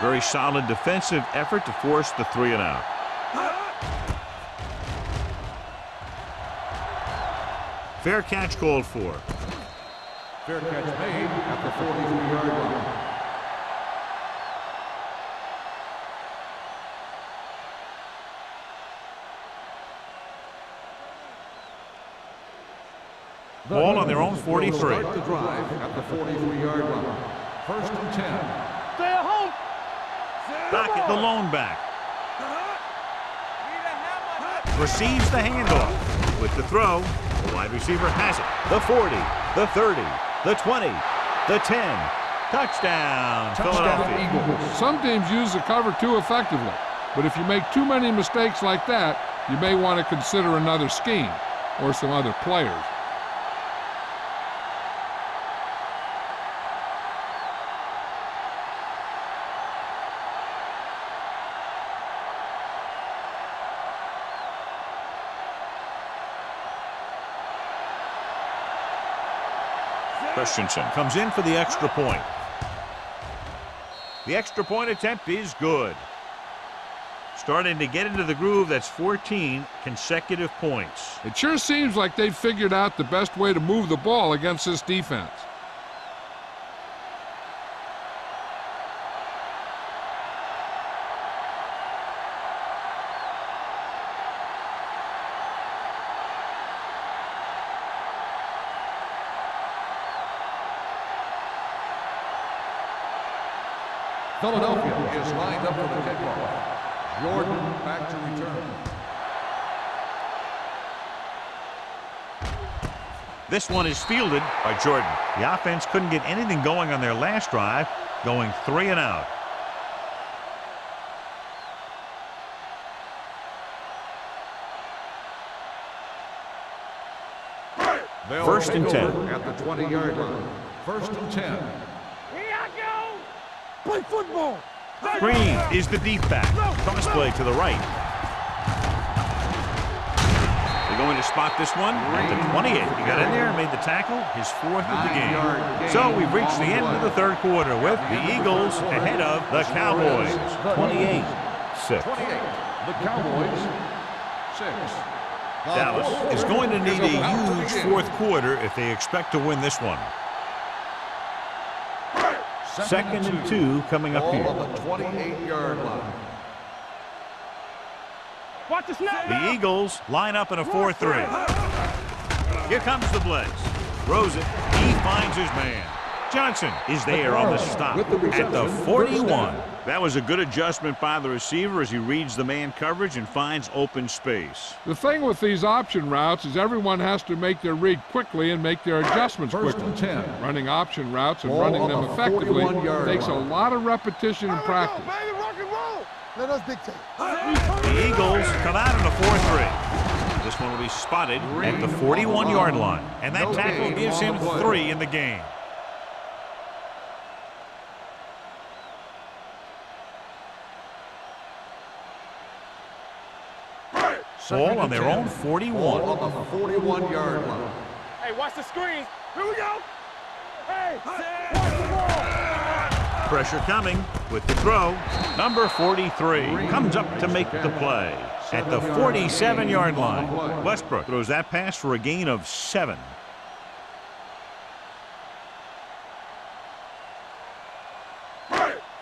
Very solid defensive effort to force the 3-and-out. Fair catch called for. Fair catch made at the 43-yard line. Ball on their own 43. Start the drive at the 43-yard line. First and 10. Stay at home. Dockett, the lone back. Receives the handoff. With the throw, the wide receiver has it. The 40, the 30, the 20, the 10. Touchdown, Philadelphia. Eagles. Some teams use the cover too effectively, but if you make too many mistakes like that, you may want to consider another scheme or some other players. Christensen comes in for the extra point. The extra point attempt is good. Starting to get into the groove. That's 14 consecutive points. It sure seems like they've figured out the best way to move the ball against this defense. Philadelphia is lined up for the kickoff. Jordan back to return. This one is fielded by Jordan. The offense couldn't get anything going on their last drive, going 3-and-out. First and 10. At the 20-yard line. First and 10. Here I go. Play football. Green is the deep back. Cross play to the right. They're going to spot this one at the 28. He got in there and made the tackle, his fourth of the game. So we've reached the end of the third quarter with the Eagles ahead of the Cowboys. 28-6. 28. The Cowboys, 6. Dallas is going to need a huge fourth quarter if they expect to win this one. Second and 2 coming up Ball here. on the 28-yard line. Watch the snap. The Eagles line up in a 4-3. Here comes the blitz. Throws it. He finds his man. Johnson is there on the stop at the 41. That was a good adjustment by the receiver as he reads the man coverage and finds open space. The thing with these option routes is everyone has to make their read quickly and make their adjustments First quickly. and 10. Running option routes and Ball running on them the effectively 41-yard takes a line. lot of repetition and practice. Baby, rock and roll. Let us dictate. The Eagles come out in a 4-3. This one will be spotted at the 41-yard line. And that tackle gives him 3 in the game. Ball on their own 41. Ball on the 41-yard line. Hey, watch the screen. Here we go. Hey, watch the ball. Pressure coming with the throw. Number 43 comes up to make the play at the 47-yard line. Westbrook throws that pass for a gain of 7.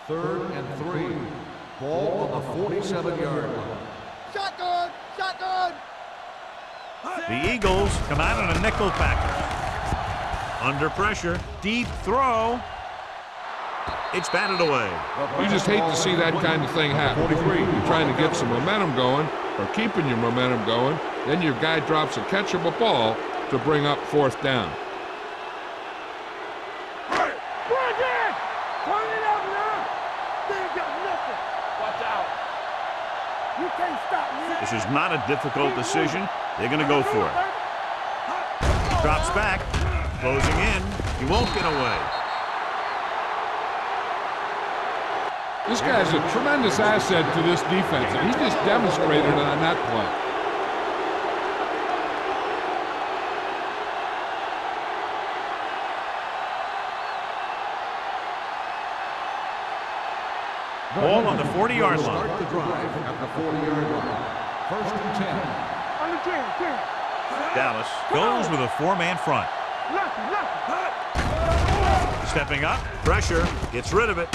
Third and 3. Ball on the 47-yard line. Shotgun, shotgun. The Eagles come out on a nickel package. Under pressure, deep throw. It's batted away. You just hate to see that kind of thing happen. You're trying to get some momentum going, or keeping your momentum going, then your guy drops a catchable ball to bring up 4th down. Brandon! Turn it up now. They ain't got nothing. Watch out. You can't stop me. This is not a difficult decision. They're going to go for it. Drops back, closing in. He won't get away. This guy's a tremendous asset to this defense, and he just demonstrated it on that play. Ball on the 40-yard line. Start the drive at the 40-yard line. First and 10. On the 10. Dallas goes with a 4-man front. Nothing. Stepping up, pressure, gets rid of it.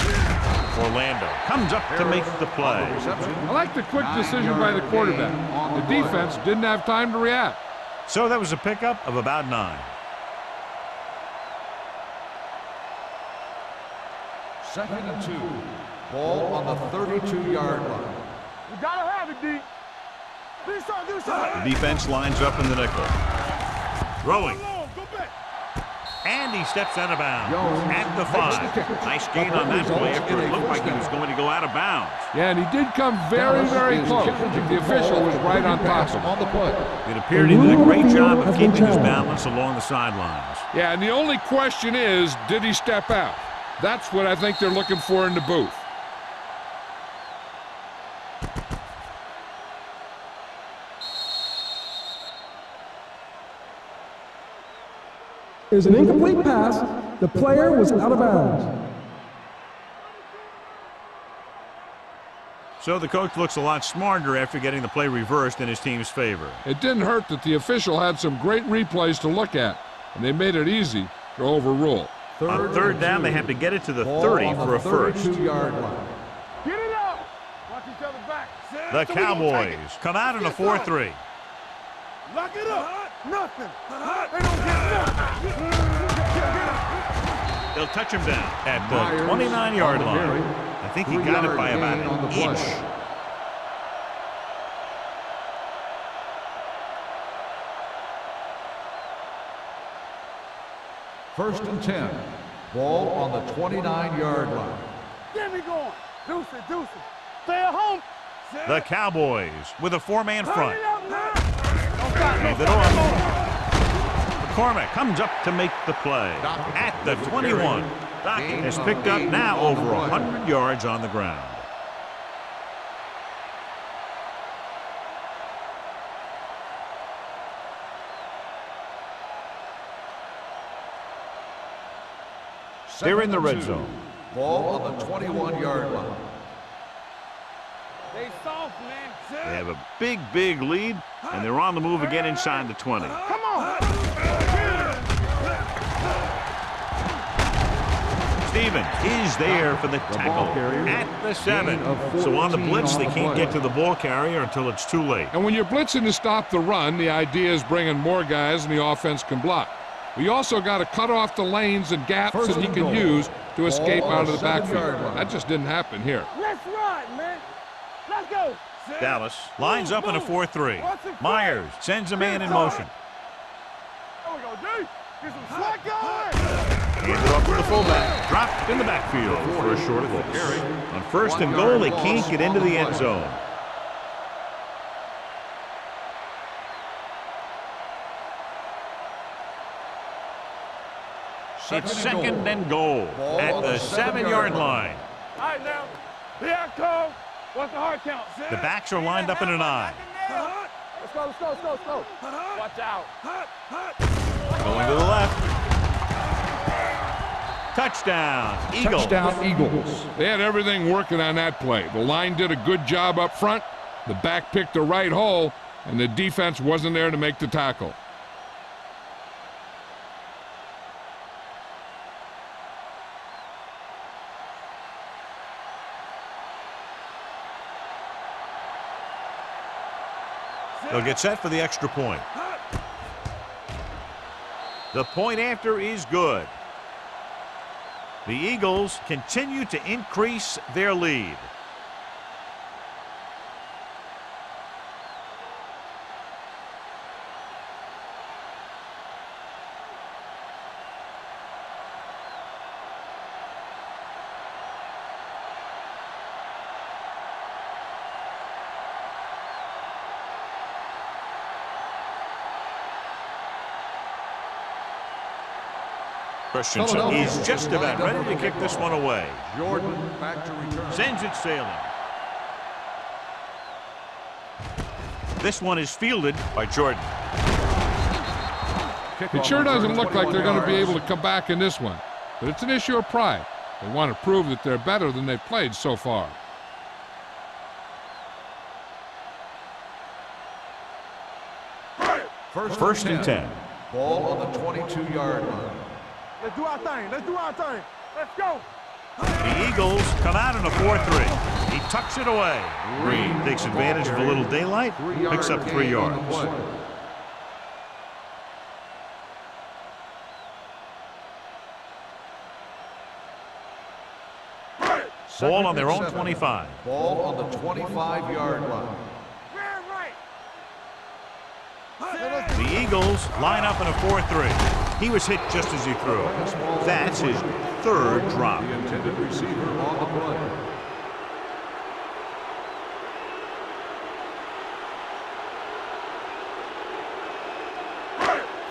Orlando comes up to make the play. I like the quick decision by the quarterback. The defense didn't have time to react. So that was a pickup of about 9. Second and 2. Ball on the 32-yard line. You gotta have it, D. Do something. The defense lines up in the nickel. Throwing. Go back. And he steps out of bounds at the 5. Nice gain on that play after it looked like he was going to go out of bounds. Yeah, and he did come very, very close. The official was right on top of him. On the play. It appeared he did a great job of keeping his balance along the sidelines. Yeah, and the only question is, did he step out? That's what I think they're looking for in the booth. There's an incomplete pass. The player was out of bounds. So the coach looks a lot smarter after getting the play reversed in his team's favor. It didn't hurt that the official had some great replays to look at, and they made it easy to overrule. On third down, they have to get it to the 30 for a first. 32-yard line. Get it out. Watch each other back. The Cowboys come out in a 4-3. Lock it up. Nothing. They don't get nothing. They'll touch him down at the 29-yard line. I think he got it by about an inch. First and 10. Ball on the 29-yard line. Get me going. Deuce it. Stay at home. The Cowboys with a 4-man front. Turn it up now. Hand it off. McCormick comes up to make the play at the 21. Dockett has picked up now over 100 yards on the ground. They're in the red zone. Ball on the 21-yard line. They soft, man. They have a big lead, and they're on the move again inside the 20. Come on. Stevens is there for the tackle at the 7. So on the blitz, they can't get to the ball carrier until it's too late. And when you're blitzing to stop the run, the idea is bringing more guys and the offense can block. We also got to cut off the lanes and gaps that he can use to escape out of the backfield. That just didn't happen here. Let's ride, man. Let's go. Dallas lines up in a 4-3. Myers sends a man in motion. There we go, D. Get some slack going. Handed off to the fullback. Dropped in the backfield for a short loss. On first and goal, they can't get into the end zone. It's second and goal at the 7-yard line. All right, now. Here I come. What's the hard count? The backs are lined up in an I. Let's go, let's go, let's go, let's go. Watch out. Going to the left. Touchdown, Eagles. Touchdown, Eagles. They had everything working on that play. The line did a good job up front. The back picked the right hole, and the defense wasn't there to make the tackle. They'll get set for the extra point. The point after is good. The Eagles continue to increase their lead. Christensen is just about ready to kick this one away. Jordan back to return. Sends it sailing. This one is fielded by Jordan. It sure doesn't look like they're going to be able to come back in this one, but it's an issue of pride. They want to prove that they're better than they've played so far. First and 10. Ball on the 22-yard line. Let's do our thing. Let's do our thing. Let's go. The Eagles come out in a 4-3. He tucks it away. Green takes advantage of a little daylight, picks up 3 yards. Ball on their own 25. Ball on the 25-yard line. The Eagles line up in a 4-3. He was hit just as he threw. That's his 3rd drop. The intended receiver on the play.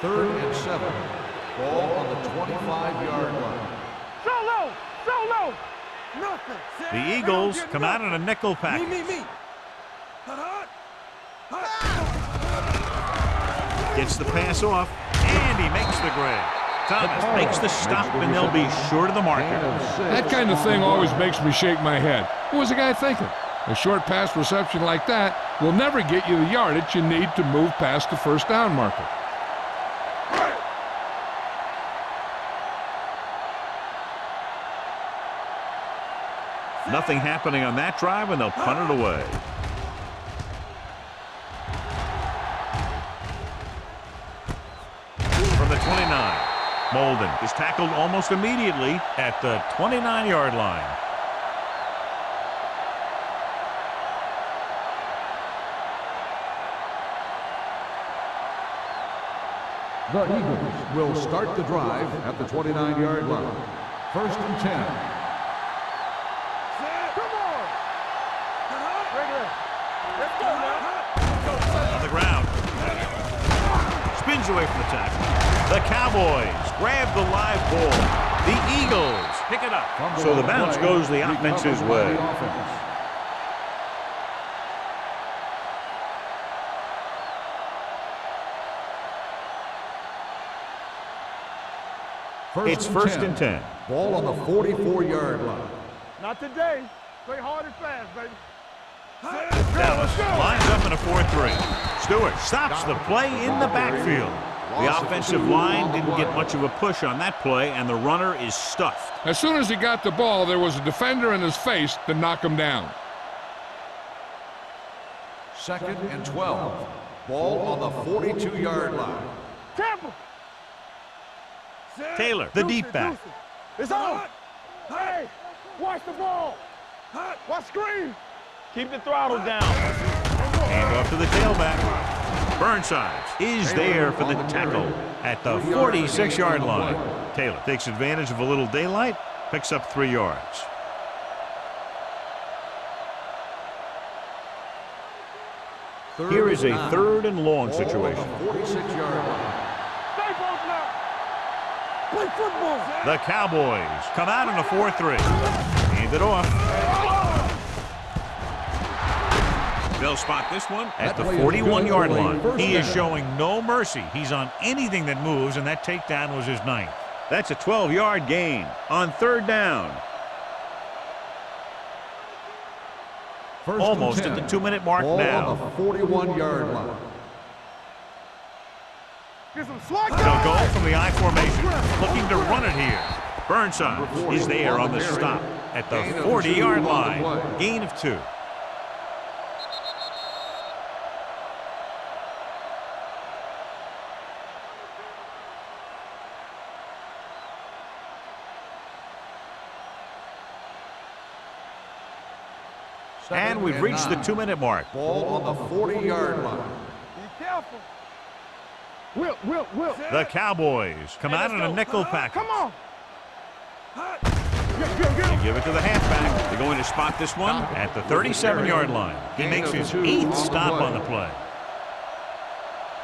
Third and 7. Ball on the 25-yard line. So low. So low. Nothing. The Eagles come out in a nickel package. Me. Gets the pass off, and he makes the grab. Thomas makes the stop, and they'll be short of the marker. That kind of thing always makes me shake my head. What was the guy thinking? A short pass reception like that will never get you the yardage you need to move past the first down marker. Nothing happening on that drive, and they'll punt it away. From the 29, Molden is tackled almost immediately at the 29-yard line. The Eagles will start the drive at the 29-yard line. First and 10. Come on. Let's go now. On the ground. Spins away from the tackle. The Cowboys grab the live ball. The Eagles pick it up. So the bounce goes the offense's way. It's first and 10. Ball on the 44-yard line. Not today. Play hard and fast, baby. Dallas lines up in a 4-3. Stewart stops the play in the backfield. The offensive line didn't get much of a push on that play, and the runner is stuffed. As soon as he got the ball, there was a defender in his face to knock him down. Second and 12. Ball on the 42-yard line. Temple. Taylor, the deep back. It's on. Hey, watch the ball. Watch screen. Keep the throttle down. Hand off to the tailback. Burnside is there for the tackle at the 46-yard line. Taylor takes advantage of a little daylight, picks up 3 yards. Here is a 3rd and long situation. 46-yard line. Stay close now. Play football. The Cowboys come out in a 4-3. Hand it off. They'll spot this one at the That play is 41-yard good for a line. first He is down. showing no mercy. He's on anything that moves, and that takedown was his 9th. That's a 12-yard gain on 3rd down. First Almost and at 10. the 2-minute mark Ball now. on the 41-yard line. Get some slack. They'll go from the I formation, looking to run it here. Burnside is there on the stop at the 40-yard line. Gain of 2. And we've reached the 2-minute mark. Ball on the 40-yard line. Be careful. Will. The Cowboys come out in a nickel package. Come on. They give it to the halfback. They're going to spot this one at the 37-yard line. He makes his 8th stop on the play.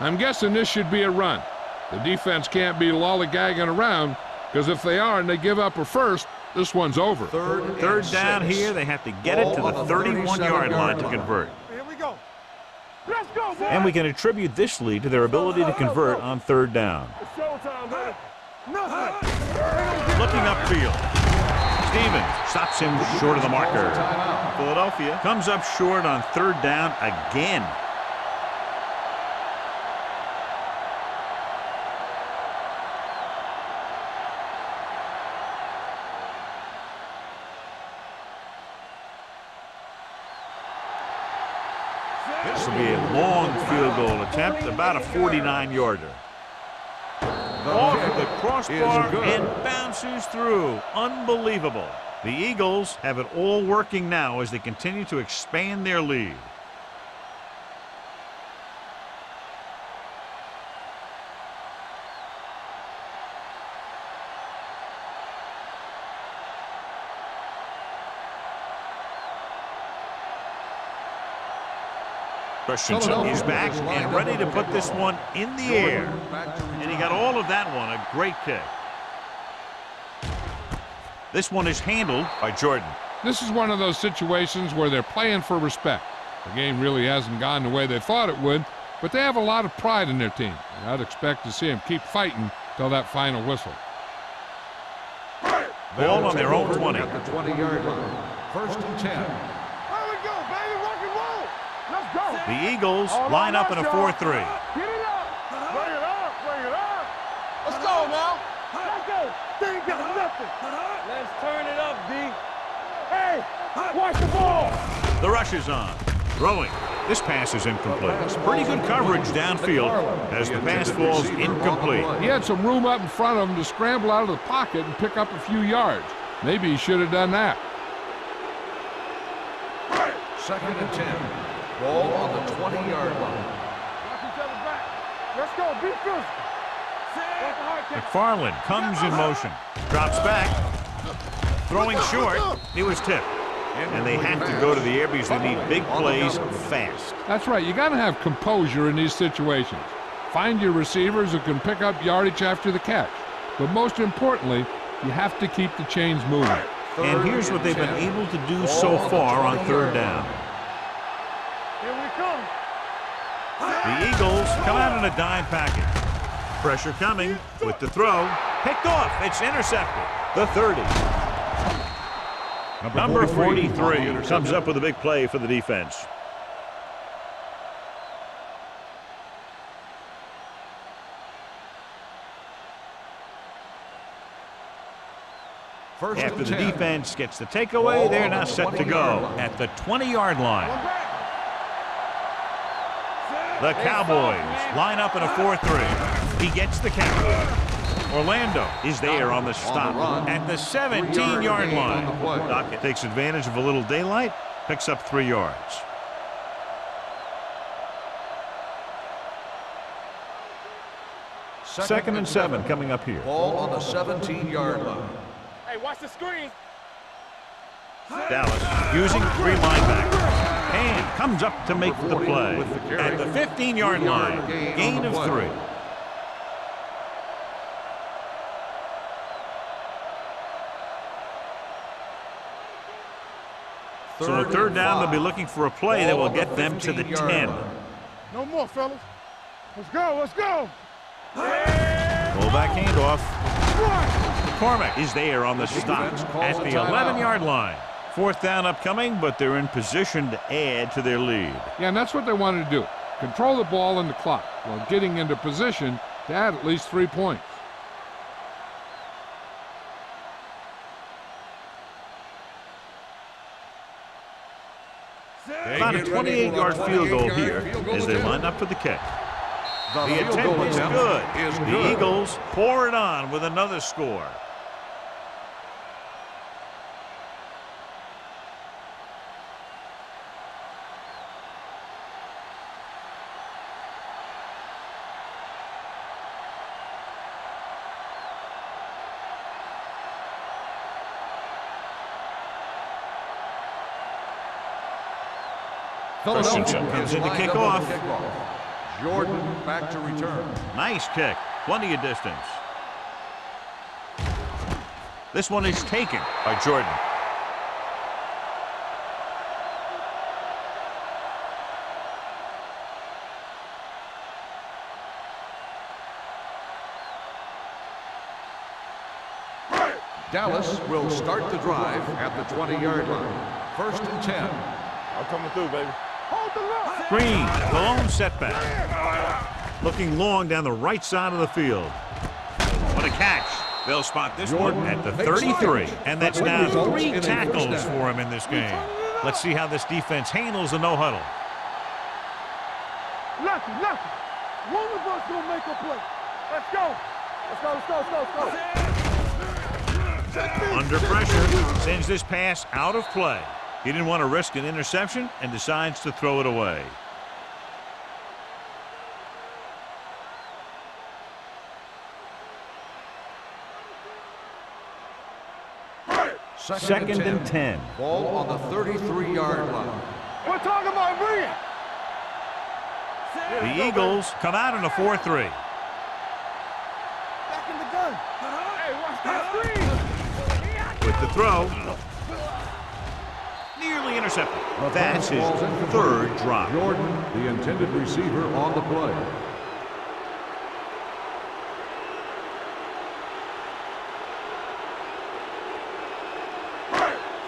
I'm guessing this should be a run. The defense can't be lollygagging around, because if they are and they give up a first, this one's over. Third down here. They have to get it to the 31-yard line to convert. Here we go. Let's go, boy. And we can attribute this lead to their ability to convert on 3rd down. It's showtime, baby. Nothing. Looking upfield. Stevens stops him short of the marker. Philadelphia comes up short on 3rd down again. This will be a long field goal attempt, about a 49-yarder. Off the crossbar and bounces through. Unbelievable. The Eagles have it all working now as they continue to expand their lead. Christensen is back and ready to put this one in the air. And he got all of that one, a great kick. This one is handled by Jordan. This is one of those situations where they're playing for respect. The game really hasn't gone the way they thought it would, but they have a lot of pride in their team. And I'd expect to see them keep fighting till that final whistle. Ball on their own 20. At the 20-yard line. First and 10. There we go, baby. Rock and roll. Let's go. The Eagles line up in a 4-3. Get it up. Bring it up. Let's go now. Let's go. They ain't got nothing. Let's turn it up, D. Hey, watch the ball. The rush is on. Throwing. This pass is incomplete. Pretty good coverage downfield as the pass falls incomplete. He had some room up in front of him to scramble out of the pocket and pick up a few yards. Maybe he should have done that. Second and 10. Ball on the 20-yard line. Watch each other back. Let's go. Be physical. McFarland comes in motion. Drops back. Throwing short. It was tipped. And they have to go to the air because they need big plays fast. That's right. You got to have composure in these situations. Find your receivers who can pick up yardage after the catch. But most importantly, you have to keep the chains moving. And here's what they've been able to do so far on 3rd down. Here we come. The Eagles come out in a dime package. Pressure coming with the throw. Picked off. It's intercepted. The 30. Number 43 comes up with a big play for the defense. After the defense gets the takeaway, they're now set to go at the 20-yard line. The Cowboys line up in a 4-3. He gets the count. Orlando is there on the stop at the 17-yard line. Dockett takes advantage of a little daylight, picks up 3 yards. Second and 7 coming up here. Ball on the 17-yard line. Hey, watch the screen. Dallas using 3 linebackers. And comes up to make the play at the 15-yard line. Gain of 3. So a third down, they'll be looking for a play that will get them to the 10. No more, fellas. Let's go, let's go. Fullback handoff. McCormick is there on the stop at the 11-yard line. Fourth down upcoming, but they're in position to add to their lead. Yeah, and that's what they wanted to do. Control the ball and the clock while getting into position to add at least 3 points. About a 28-yard field goal here as they line up for the kick. The attempt is good. The Eagles pour it on with another score. Christensen comes in to kick off. Jordan back to return. Nice kick. Plenty of distance. This one is taken by Jordan. Dallas will start the drive at the 20-yard line. 1st and 10. I'm coming through, baby. Hold the lock. Green, the lone setback. Looking long down the right side of the field. What a catch. They'll spot this one at the 33. And that's now 3 tackles for him in this game. Let's see how this defense handles the no-huddle. Lucky. One of us gonna make a play. Let's go. Let's go. Under pressure, sends this pass out of play. He didn't want to risk an interception and decides to throw it away. Second and 10. Ball on the 33-yard line. We're talking about bring it. The Eagles come out in a 4-3. Back in the gun. Hey, watch that screen. With the throw. Nearly intercepted. That's his 3rd drop. Jordan, the intended receiver, on the play.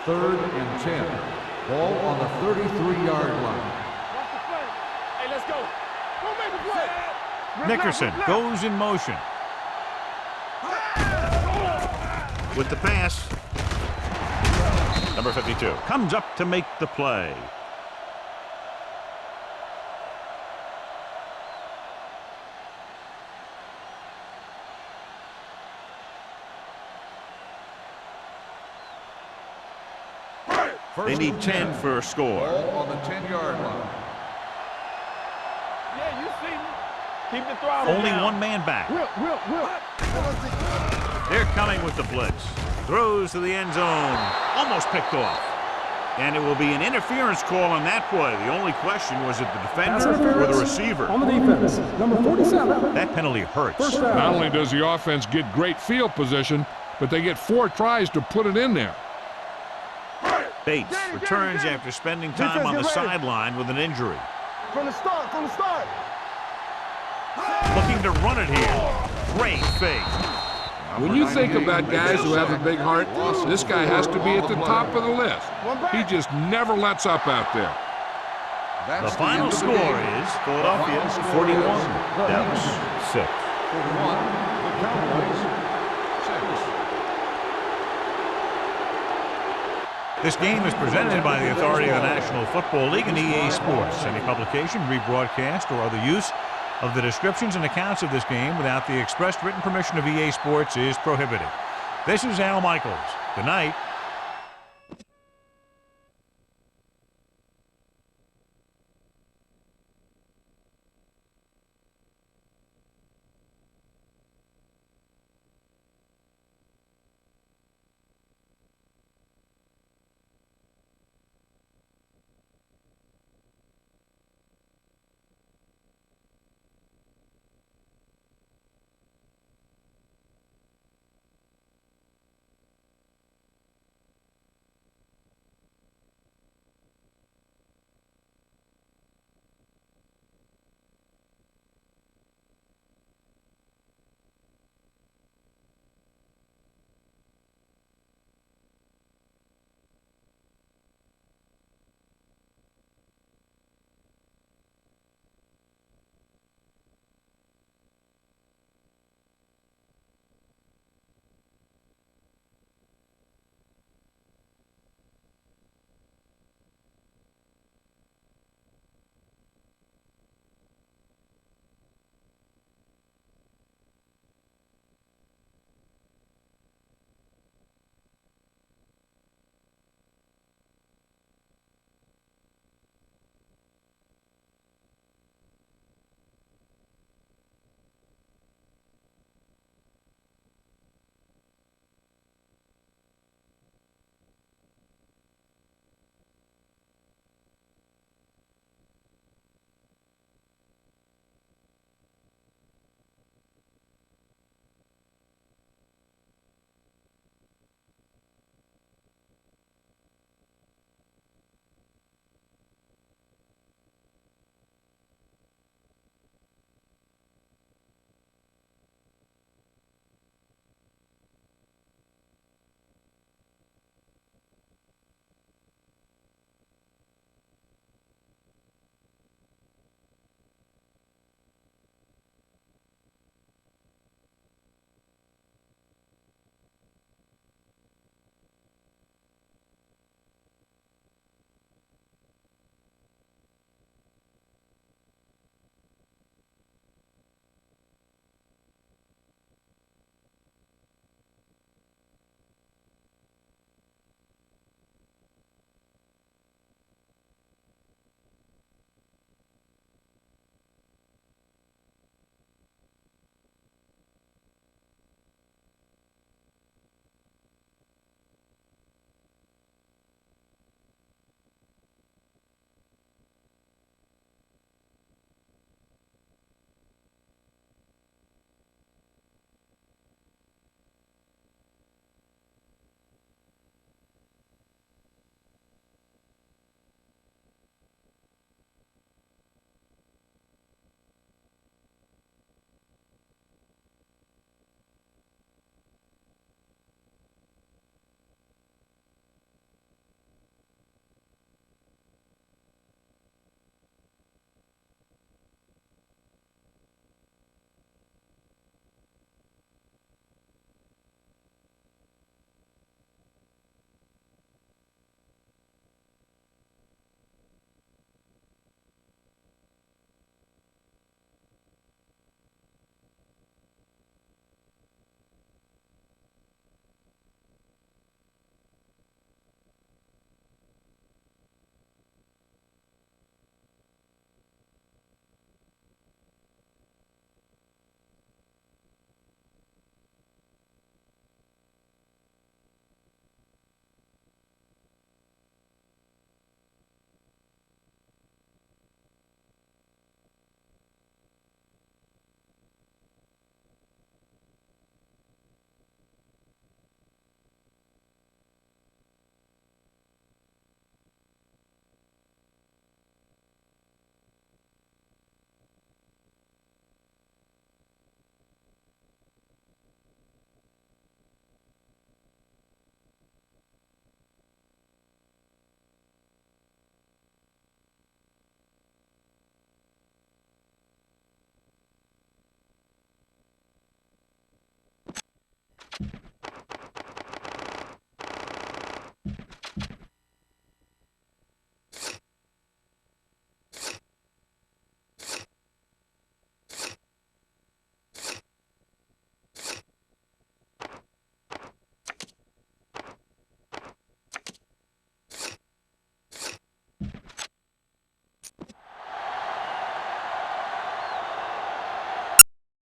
Third and 10. Ball on the 33-yard line. Watch the play. Hey, let's go. Go make the play. Nickerson goes in motion. With the pass. Number 52 comes up to make the play. They need 10 for a score. Ball on the 10-yard line. Yeah, you see me. Keep the throttle Only down. one man back. Will. They're coming with the blitz. Throws to the end zone. Almost picked off. And it will be an interference call on that play. The only question was it the defender or the receiver. On the defense, number 47. That penalty hurts. First down. Not only does the offense get great field position, but they get 4 tries to put it in there. Bates returns after spending time on the sideline with an injury. From the start. Looking to run it here. Great fake. When you think about guys who have a big heart, this guy has to be at the top of the list. He just never lets up out there. The final score is Philadelphia 41, Dallas 6. 41, the Cowboys 6. This game is presented by the authority of the National Football League and EA Sports. Any publication, rebroadcast, or other use of the descriptions and accounts of this game without the expressed written permission of EA Sports is prohibited. This is Al Michaels. Good night.